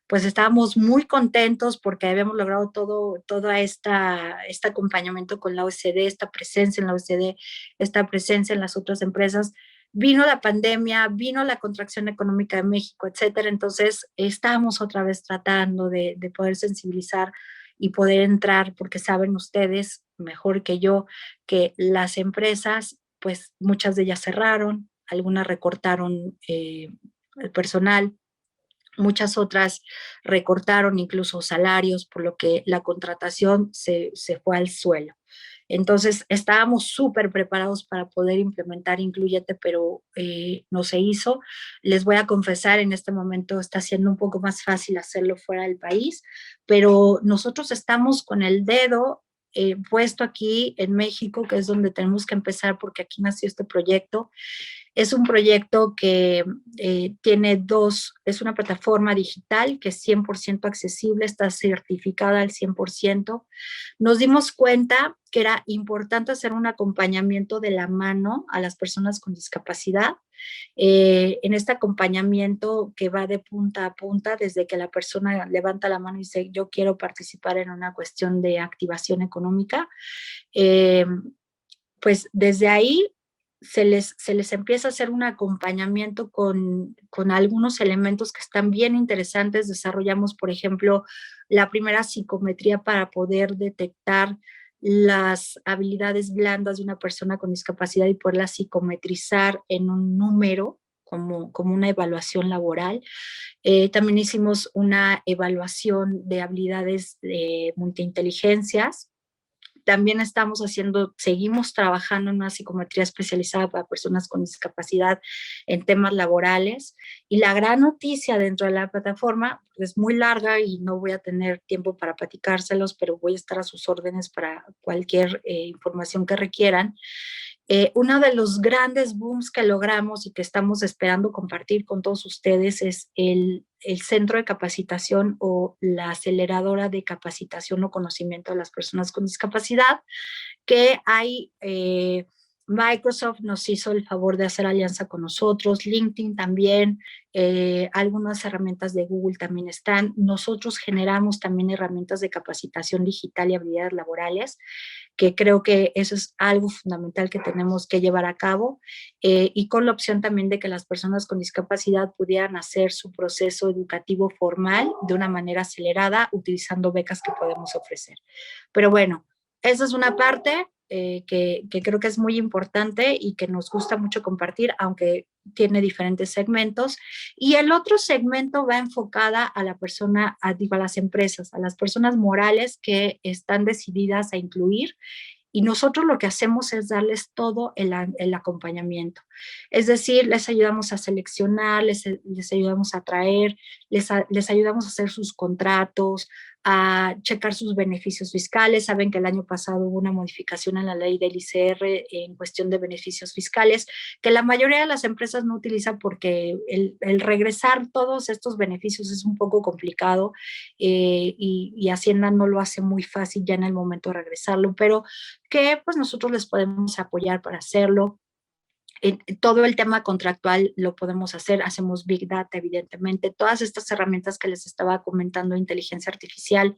pues estábamos muy contentos porque habíamos logrado todo este acompañamiento con la OECD, esta presencia en la OECD, esta presencia en las otras empresas. Vino la pandemia, vino la contracción económica de México, etcétera. Entonces estábamos otra vez tratando de poder sensibilizar y poder entrar, porque saben ustedes mejor que yo que las empresas, pues muchas de ellas cerraron, algunas recortaron el personal, muchas otras recortaron incluso salarios, por lo que la contratación se fue al suelo. Entonces estábamos súper preparados para poder implementar Inclúyete, pero no se hizo. Les voy a confesar, en este momento está siendo un poco más fácil hacerlo fuera del país, pero nosotros estamos con el dedo puesto aquí en México, que es donde tenemos que empezar porque aquí nació este proyecto. Es un proyecto que es una plataforma digital que es 100% accesible, está certificada al 100%. Nos dimos cuenta que era importante hacer un acompañamiento de la mano a las personas con discapacidad. En este acompañamiento que va de punta a punta, desde que la persona levanta la mano y dice, yo quiero participar en una cuestión de activación económica, eh, pues desde ahí se les empieza a hacer un acompañamiento con algunos elementos que están bien interesantes. Desarrollamos, por ejemplo, la primera psicometría para poder detectar las habilidades blandas de una persona con discapacidad y poderlas psicometrizar en un número como una evaluación laboral. También hicimos una evaluación de habilidades de multiinteligencias. También seguimos trabajando en una psicometría especializada para personas con discapacidad en temas laborales. Y la gran noticia dentro de la plataforma, es muy larga y no voy a tener tiempo para platicárselos, pero voy a estar a sus órdenes para cualquier información que requieran. Uno de los grandes booms que logramos y que estamos esperando compartir con todos ustedes es el centro de capacitación o la aceleradora de capacitación o conocimiento de las personas con discapacidad, que hay, Microsoft nos hizo el favor de hacer alianza con nosotros, LinkedIn también, algunas herramientas de Google también están. Nosotros generamos también herramientas de capacitación digital y habilidades laborales, que creo que eso es algo fundamental que tenemos que llevar a cabo, y con la opción también de que las personas con discapacidad pudieran hacer su proceso educativo formal de una manera acelerada utilizando becas que podemos ofrecer. Pero bueno, esa es una parte que creo que es muy importante y que nos gusta mucho compartir, aunque tiene diferentes segmentos. Y el otro segmento va enfocada a la persona, digo, a las empresas, a las personas morales que están decididas a incluir, y nosotros lo que hacemos es darles todo el acompañamiento. Es decir, les ayudamos a seleccionar, les ayudamos a traer, les ayudamos a hacer sus contratos, a checar sus beneficios fiscales. Saben que el año pasado hubo una modificación en la ley del ICR en cuestión de beneficios fiscales, que la mayoría de las empresas no utilizan porque el regresar todos estos beneficios es un poco complicado, y Hacienda no lo hace muy fácil ya en el momento de regresarlo, pero que pues nosotros les podemos apoyar para hacerlo. Todo el tema contractual lo podemos hacer, hacemos Big Data, evidentemente, todas estas herramientas que les estaba comentando, inteligencia artificial,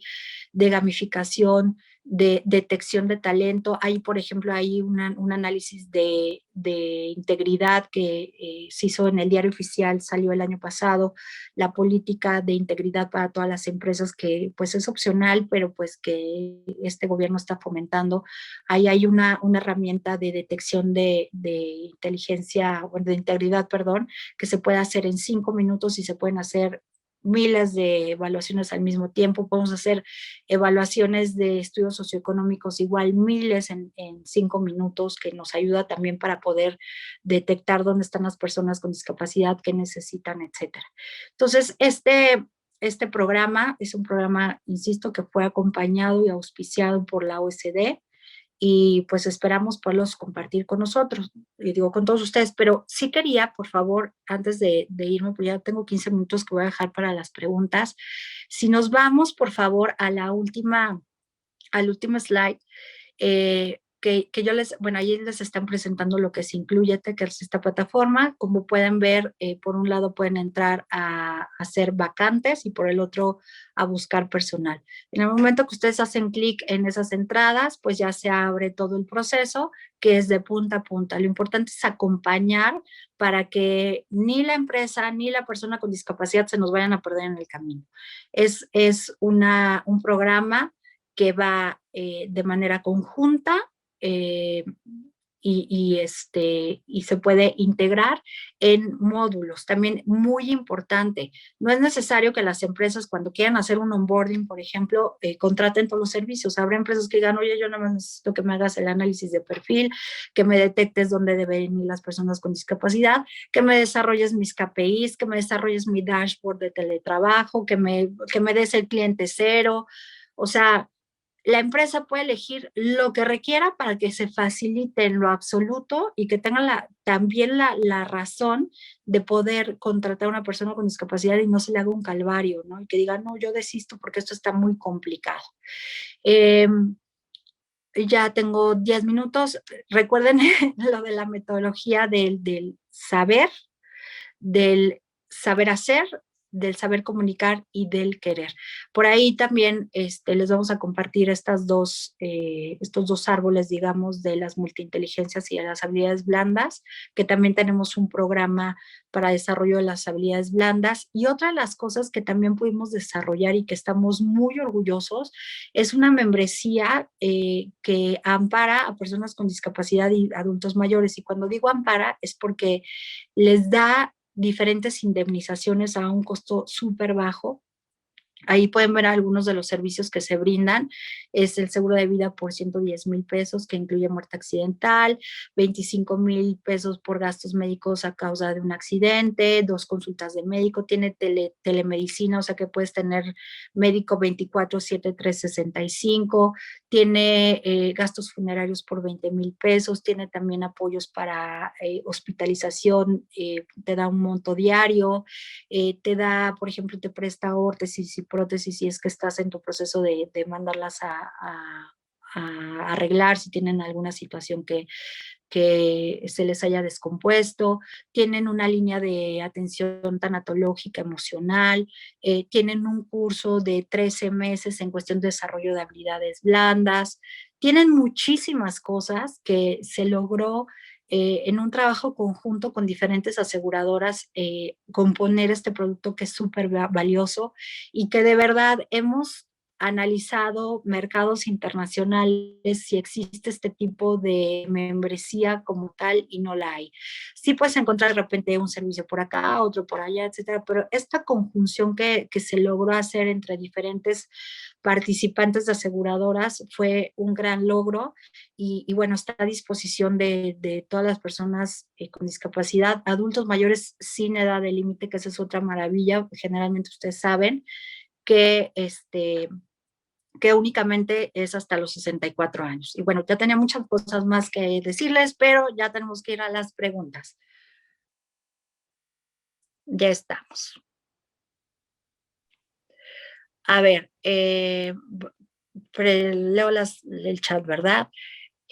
de gamificación, de detección de talento. Hay, por ejemplo, hay un análisis de integridad que se hizo en el Diario Oficial, salió el año pasado, la política de integridad para todas las empresas, que pues es opcional, pero pues que este gobierno está fomentando. Ahí hay una herramienta de detección de inteligencia, bueno, de integridad, perdón, que se puede hacer en 5 minutos y se pueden hacer miles de evaluaciones al mismo tiempo. Podemos hacer evaluaciones de estudios socioeconómicos igual miles en 5 minutos, que nos ayuda también para poder detectar dónde están las personas con discapacidad, qué necesitan, etcétera. Entonces, este programa es un programa, insisto, que fue acompañado y auspiciado por la OSD, y pues esperamos poderlos compartir con nosotros, y digo con todos ustedes, pero sí quería, por favor, antes de irme, pues ya tengo 15 minutos que voy a dejar para las preguntas, si nos vamos, por favor, al último slide, que yo bueno, ahí les están presentando lo que se incluye, que es esta plataforma. Como pueden ver, por un lado pueden entrar a hacer vacantes y por el otro a buscar personal. En el momento que ustedes hacen clic en esas entradas, pues ya se abre todo el proceso, que es de punta a punta. Lo importante es acompañar para que ni la empresa ni la persona con discapacidad se nos vayan a perder en el camino. Es un programa que va de manera conjunta, eh, y se puede integrar en módulos. También muy importante, no es necesario que las empresas, cuando quieran hacer un onboarding, por ejemplo, contraten todos los servicios. Habrá empresas que digan, oye, yo nada más necesito que me hagas el análisis de perfil, que me detectes dónde deben ir las personas con discapacidad, que me desarrolles mis KPIs, que me desarrolles mi dashboard de teletrabajo, que me des el cliente cero. O sea, la empresa puede elegir lo que requiera para que se facilite en lo absoluto y que tenga también la razón de poder contratar a una persona con discapacidad y no se le haga un calvario, ¿no? Y que diga, no, yo desisto porque esto está muy complicado. Ya tengo 10 minutos. Recuerden lo de la metodología del saber hacer, del saber comunicar y del querer. Por ahí también les vamos a compartir estos dos árboles, digamos, de las multiinteligencias y de las habilidades blandas, que también tenemos un programa para desarrollo de las habilidades blandas. Y otra de las cosas que también pudimos desarrollar y que estamos muy orgullosos es una membresía que ampara a personas con discapacidad y adultos mayores. Y cuando digo ampara es porque les da diferentes indemnizaciones a un costo súper bajo. Ahí pueden ver algunos de los servicios que se brindan. Es el seguro de vida por 110,000 pesos, que incluye muerte accidental, 25,000 pesos por gastos médicos a causa de un accidente, 2 consultas de médico, tiene telemedicina, o sea que puedes tener médico 24/7, 365, tiene gastos funerarios por 20,000 pesos, tiene también apoyos para hospitalización, te da un monto diario, te da, por ejemplo, te presta órtesis y prótesis si es que estás en tu proceso de mandarlas a arreglar si tienen alguna situación que se les haya descompuesto, tienen una línea de atención tanatológica emocional, tienen un curso de 13 meses en cuestión de desarrollo de habilidades blandas, tienen muchísimas cosas que se logró en un trabajo conjunto con diferentes aseguradoras, componer este producto que es súper valioso y que de verdad hemos analizado mercados internacionales si existe este tipo de membresía como tal y no la hay. Sí puedes encontrar de repente un servicio por acá, otro por allá, etcétera, pero esta conjunción que se logró hacer entre diferentes participantes de aseguradoras fue un gran logro y bueno, está a disposición de todas las personas con discapacidad, adultos mayores sin edad de límite, que esa es otra maravilla, generalmente ustedes saben que que únicamente es hasta los 64 años. Y bueno, ya tenía muchas cosas más que decirles, pero ya tenemos que ir a las preguntas. Ya estamos. A ver, leo el chat, ¿verdad?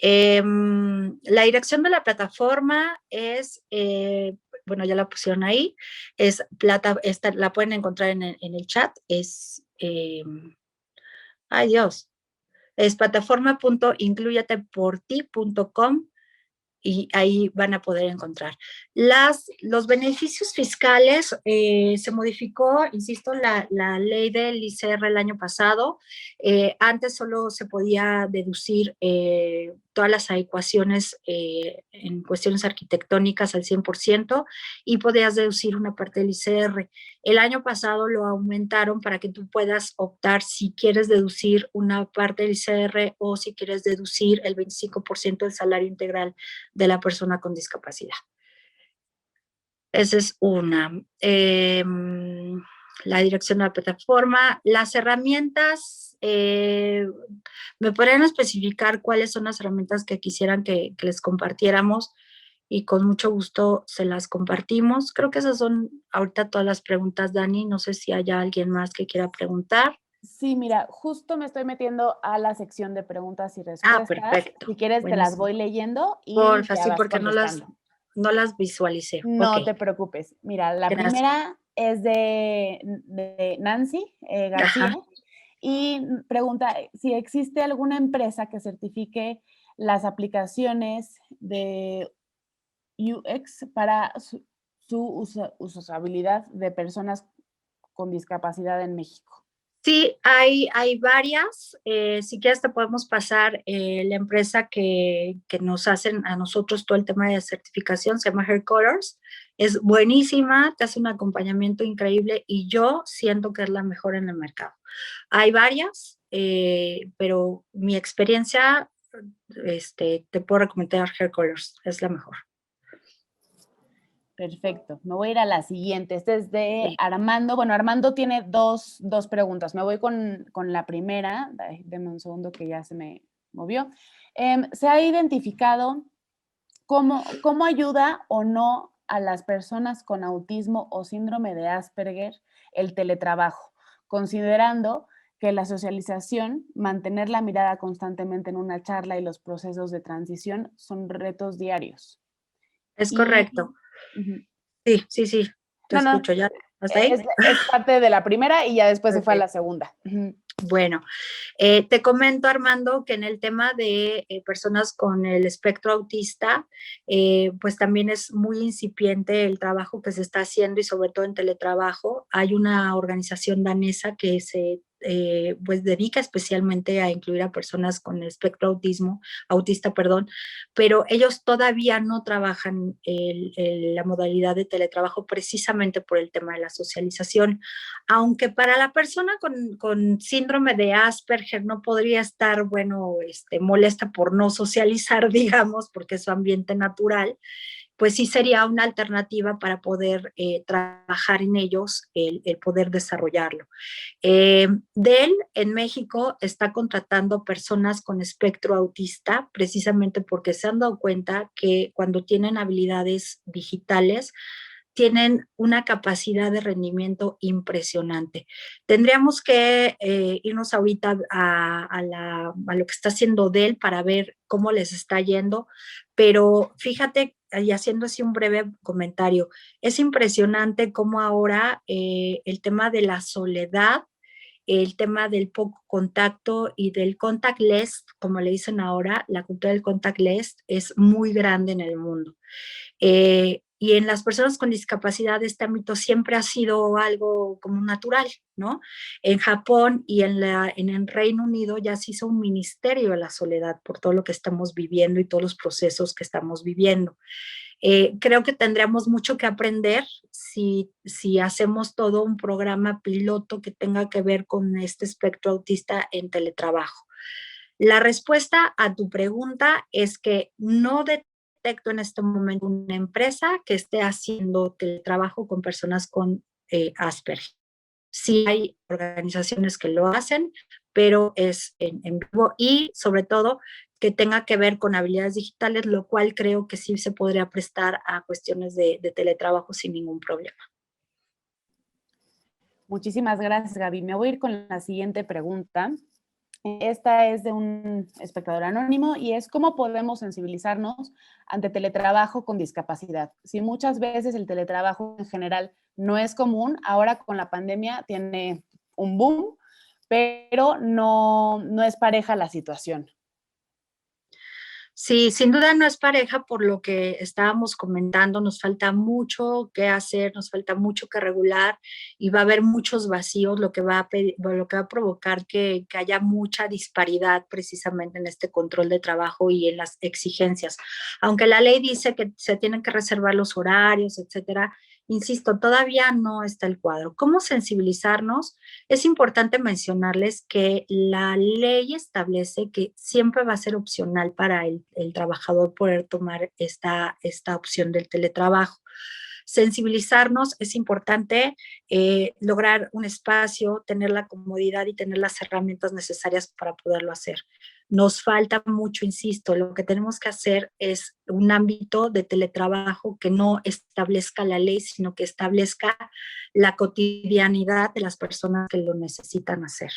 La dirección de la plataforma es, bueno, ya la pusieron ahí, la pueden encontrar en el chat, ay Dios, es plataforma.incluyateporti.com y ahí van a poder encontrar. Los beneficios fiscales, se modificó, insisto, la ley del ICR el año pasado. Antes solo se podía deducir todas las adecuaciones en cuestiones arquitectónicas al 100% y podías deducir una parte del ICR. El año pasado lo aumentaron para que tú puedas optar si quieres deducir una parte del ICR o si quieres deducir el 25% del salario integral de la persona con discapacidad. Esa es una. La dirección de la plataforma. Las herramientas, ¿me podrían especificar cuáles son las herramientas que quisieran que les compartiéramos? Y con mucho gusto se las compartimos. Creo que esas son ahorita todas las preguntas, Dani. No sé si haya alguien más que quiera preguntar. Sí, mira, justo me estoy metiendo a la sección de preguntas y Ah, respuestas. perfecto. Si quieres, te las Buenísimo. voy leyendo y Porfa, ya sí, vas porque contestando. no las visualicé. Ok, No te preocupes. Mira, la gracias. primera es de Nancy García Ajá. y pregunta si existe alguna empresa que certifique las aplicaciones de UX para su usabilidad de personas con discapacidad en México. Sí, hay varias. Si quieres te podemos pasar la empresa que nos hacen a nosotros todo el tema de certificación, se llama Hair Colors. Es buenísima, te hace un acompañamiento increíble y yo siento que es la mejor en el mercado. Hay varias, pero mi experiencia, te puedo recomendar Hair Colors, es la mejor. Perfecto, me voy a ir a la siguiente. Este es de Armando. Bueno, Armando tiene dos preguntas. Me voy con la primera. Ay, deme un segundo que ya se me movió. ¿Se ha identificado cómo ayuda o no a las personas con autismo o síndrome de Asperger el teletrabajo, considerando que la socialización, mantener la mirada constantemente en una charla y los procesos de transición son retos diarios? Es Y, correcto. uh-huh. Sí, te No, escucho ya. ¿Hasta ahí? es parte de la primera y ya después se fue a Okay. la segunda. Uh-huh. Bueno, te comento, Armando, que en el tema de personas con el espectro autista, pues también es muy incipiente el trabajo que se está haciendo y sobre todo en teletrabajo. Hay una organización danesa que se pues dedica especialmente a incluir a personas con el espectro autista, perdón, pero ellos todavía no trabajan la modalidad de teletrabajo precisamente por el tema de la socialización. Aunque para la persona con síndrome de Asperger no podría estar, bueno, molesta por no socializar, digamos, porque es su ambiente natural, pues sí sería una alternativa para poder trabajar en ellos, el poder desarrollarlo. Dell en México está contratando personas con espectro autista precisamente porque se han dado cuenta que cuando tienen habilidades digitales, tienen una capacidad de rendimiento impresionante. Tendríamos que irnos ahorita a lo que está haciendo Dell para ver cómo les está yendo, pero fíjate, y haciendo así un breve comentario, es impresionante cómo ahora el tema de la soledad, el tema del poco contacto y del contactless, como le dicen ahora, la cultura del contactless es muy grande en el mundo. Y en las personas con discapacidad este ámbito siempre ha sido algo como natural, ¿no? En Japón y en el Reino Unido ya se hizo un ministerio de la soledad por todo lo que estamos viviendo y todos los procesos que estamos viviendo. Creo que tendríamos mucho que aprender si hacemos todo un programa piloto que tenga que ver con este espectro autista en teletrabajo. La respuesta a tu pregunta es que no detecto en este momento una empresa que esté haciendo teletrabajo con personas con Asperger. Sí hay organizaciones que lo hacen, pero es en vivo y sobre todo que tenga que ver con habilidades digitales, lo cual creo que sí se podría prestar a cuestiones de teletrabajo sin ningún problema. Muchísimas gracias, Gaby. Me voy a ir con la siguiente pregunta. Esta es de un espectador anónimo y es ¿cómo podemos sensibilizarnos ante teletrabajo con discapacidad? Si muchas veces el teletrabajo en general no es común, ahora con la pandemia tiene un boom, pero no es pareja la situación. Sí, sin duda no es pareja por lo que estábamos comentando, nos falta mucho que hacer, nos falta mucho que regular y va a haber muchos vacíos, lo que va a provocar que haya mucha disparidad precisamente en este control de trabajo y en las exigencias. Aunque la ley dice que se tienen que reservar los horarios, etcétera, insisto, todavía no está el cuadro. ¿Cómo sensibilizarnos? Es importante mencionarles que la ley establece que siempre va a ser opcional para el trabajador poder tomar esta opción del teletrabajo. Sensibilizarnos es importante, lograr un espacio, tener la comodidad y tener las herramientas necesarias para poderlo hacer. Nos falta mucho, insisto, lo que tenemos que hacer es un ámbito de teletrabajo que no establezca la ley, sino que establezca la cotidianidad de las personas que lo necesitan hacer.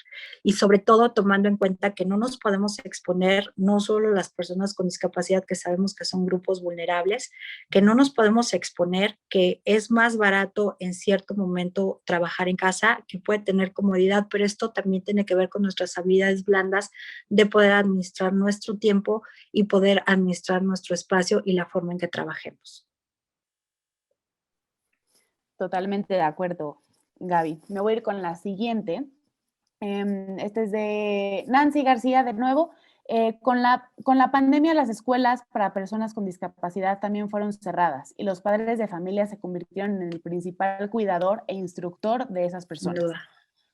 Y sobre todo tomando en cuenta que no nos podemos exponer, no solo las personas con discapacidad, que sabemos que son grupos vulnerables, que no nos podemos exponer, que es más barato en cierto momento trabajar en casa, que puede tener comodidad, pero esto también tiene que ver con nuestras habilidades blandas de poder administrar nuestro tiempo y poder administrar nuestro espacio y la forma en que trabajemos. Totalmente de acuerdo, Gaby. Me voy a ir con la siguiente. Este es de Nancy García de nuevo. Con la pandemia, las escuelas para personas con discapacidad también fueron cerradas y los padres de familia se convirtieron en el principal cuidador e instructor de esas Sin personas. duda.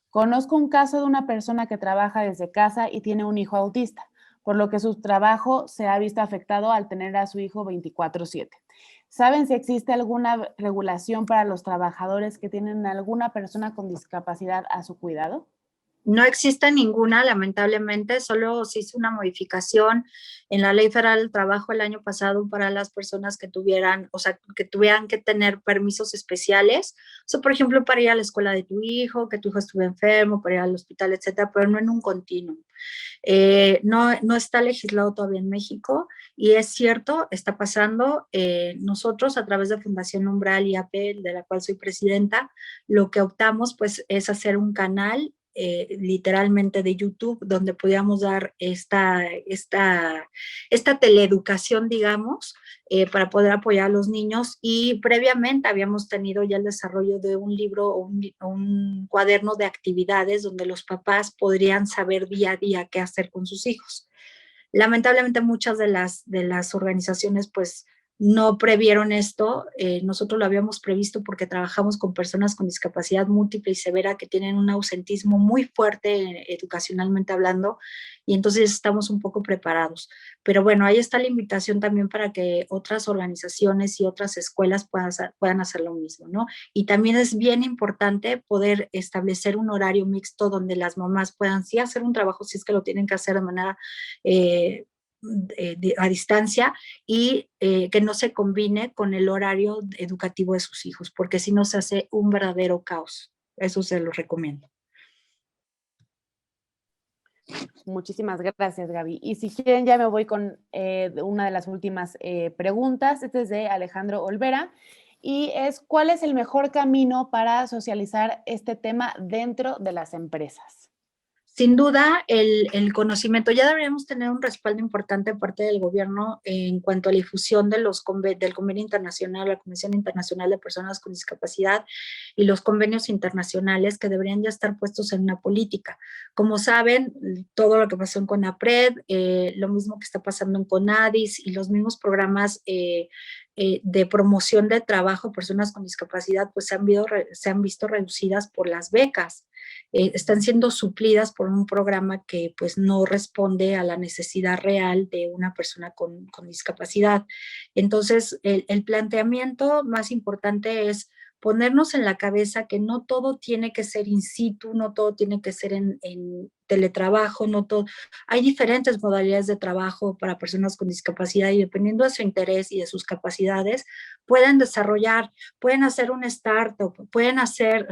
Conozco un caso de una persona que trabaja desde casa y tiene un hijo autista, por lo que su trabajo se ha visto afectado al tener a su hijo 24/7. ¿Saben si existe alguna regulación para los trabajadores que tienen alguna persona con discapacidad a su cuidado? No existe ninguna, lamentablemente, solo se hizo una modificación en la Ley Federal del Trabajo el año pasado para las personas que tuvieran, o sea, que tuvieran que tener permisos especiales. O sea, por ejemplo, para ir a la escuela de tu hijo, que tu hijo estuvo enfermo, para ir al hospital, etcétera, pero no en un continuo. No está legislado todavía en México y es cierto, está pasando. Nosotros a través de Fundación Umbral y AP, de la cual soy presidenta, lo que optamos pues es hacer un canal literalmente de YouTube donde pudiéramos dar esta teleeducación, digamos, para poder apoyar a los niños y previamente habíamos tenido ya el desarrollo de un libro o un cuaderno de actividades donde los papás podrían saber día a día qué hacer con sus hijos. Lamentablemente muchas de las organizaciones pues no previeron esto. Nosotros lo habíamos previsto porque trabajamos con personas con discapacidad múltiple y severa que tienen un ausentismo muy fuerte educacionalmente hablando y entonces estamos un poco preparados. Pero bueno, ahí está la invitación también para que otras organizaciones y otras escuelas puedan hacer lo mismo, ¿no? Y también es bien importante poder establecer un horario mixto donde las mamás puedan sí hacer un trabajo si es que lo tienen que hacer de manera eh, a distancia y que no se combine con el horario educativo de sus hijos, porque si no se hace un verdadero caos. Eso se lo recomiendo. Muchísimas gracias, Gaby. Y si quieren, ya me voy con una de las últimas preguntas. Este es de Alejandro Olvera y es, ¿cuál es el mejor camino para socializar este tema dentro de las empresas? Sin duda, el conocimiento, ya deberíamos tener un respaldo importante de parte del gobierno en cuanto a la difusión de del convenio internacional, la Convención Internacional de Personas con Discapacidad y los convenios internacionales que deberían ya estar puestos en una política. Como saben, todo lo que pasó en CONAPRED, lo mismo que está pasando en CONADIS y los mismos programas de promoción de trabajo de personas con discapacidad, pues se han visto reducidas por las becas. Están siendo suplidas por un programa que pues no responde a la necesidad real de una persona con discapacidad. Entonces, el planteamiento más importante es ponernos en la cabeza que no todo tiene que ser in situ, no todo tiene que ser en teletrabajo, no todo. Hay diferentes modalidades de trabajo para personas con discapacidad y dependiendo de su interés y de sus capacidades, pueden desarrollar, pueden hacer un startup,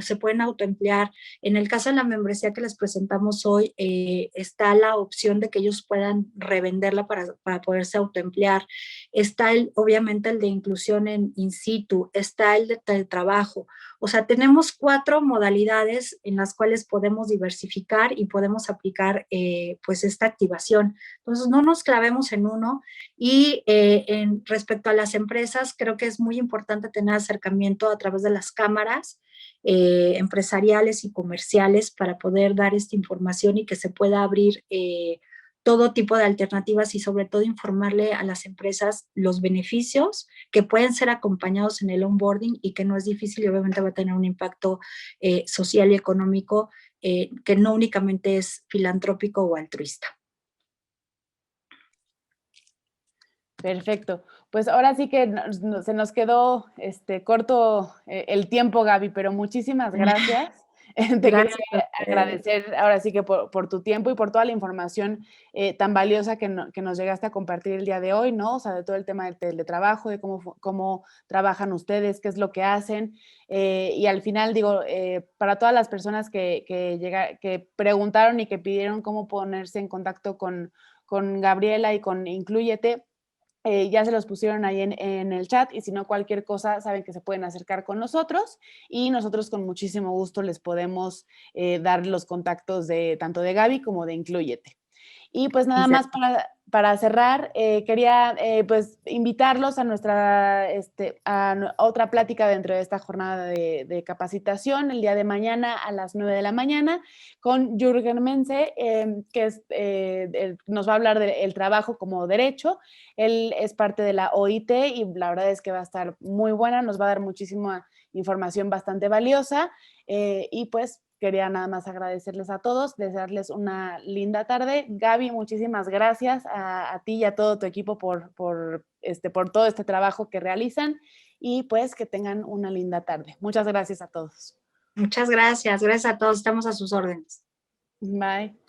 se pueden autoemplear. En el caso de la membresía que les presentamos hoy, está la opción de que ellos puedan revenderla para poderse autoemplear. Está obviamente el de inclusión en in situ, está el de teletrabajo. O sea, tenemos 4 modalidades en las cuales podemos diversificar y podemos aplicar pues esta activación. Entonces, no nos clavemos en uno y respecto a las empresas, creo que es muy importante tener acercamiento a través de las cámaras empresariales y comerciales para poder dar esta información y que se pueda abrir todo tipo de alternativas y sobre todo informarle a las empresas los beneficios que pueden ser acompañados en el onboarding y que no es difícil y obviamente va a tener un impacto social y económico que no únicamente es filantrópico o altruista. Perfecto. Pues ahora sí que se nos quedó corto el tiempo, Gaby, pero muchísimas gracias. Te quería Gracias. agradecer ahora sí que por tu tiempo y por toda la información tan valiosa que nos llegaste a compartir el día de hoy, ¿no? O sea, de todo el tema del teletrabajo, de cómo trabajan ustedes, qué es lo que hacen. Y al final, digo, para todas las personas que preguntaron y que pidieron cómo ponerse en contacto con Gabriela y con Inclúyete, ya se los pusieron ahí en el chat y si no cualquier cosa saben que se pueden acercar con nosotros y nosotros con muchísimo gusto les podemos dar los contactos de tanto de Gaby como de Inclúyete. Y pues nada más para cerrar, quería pues invitarlos a nuestra otra plática dentro de esta jornada de capacitación el día de mañana a las 9 de la mañana con Jürgen Menze, que nos va a hablar del trabajo como derecho. Él es parte de la OIT y la verdad es que va a estar muy buena, nos va a dar muchísima información bastante valiosa y pues quería nada más agradecerles a todos, desearles una linda tarde. Gaby, muchísimas gracias a ti y a todo tu equipo por todo este trabajo que realizan y pues que tengan una linda tarde. Muchas gracias a todos. Muchas gracias. Gracias a todos. Estamos a sus órdenes. Bye.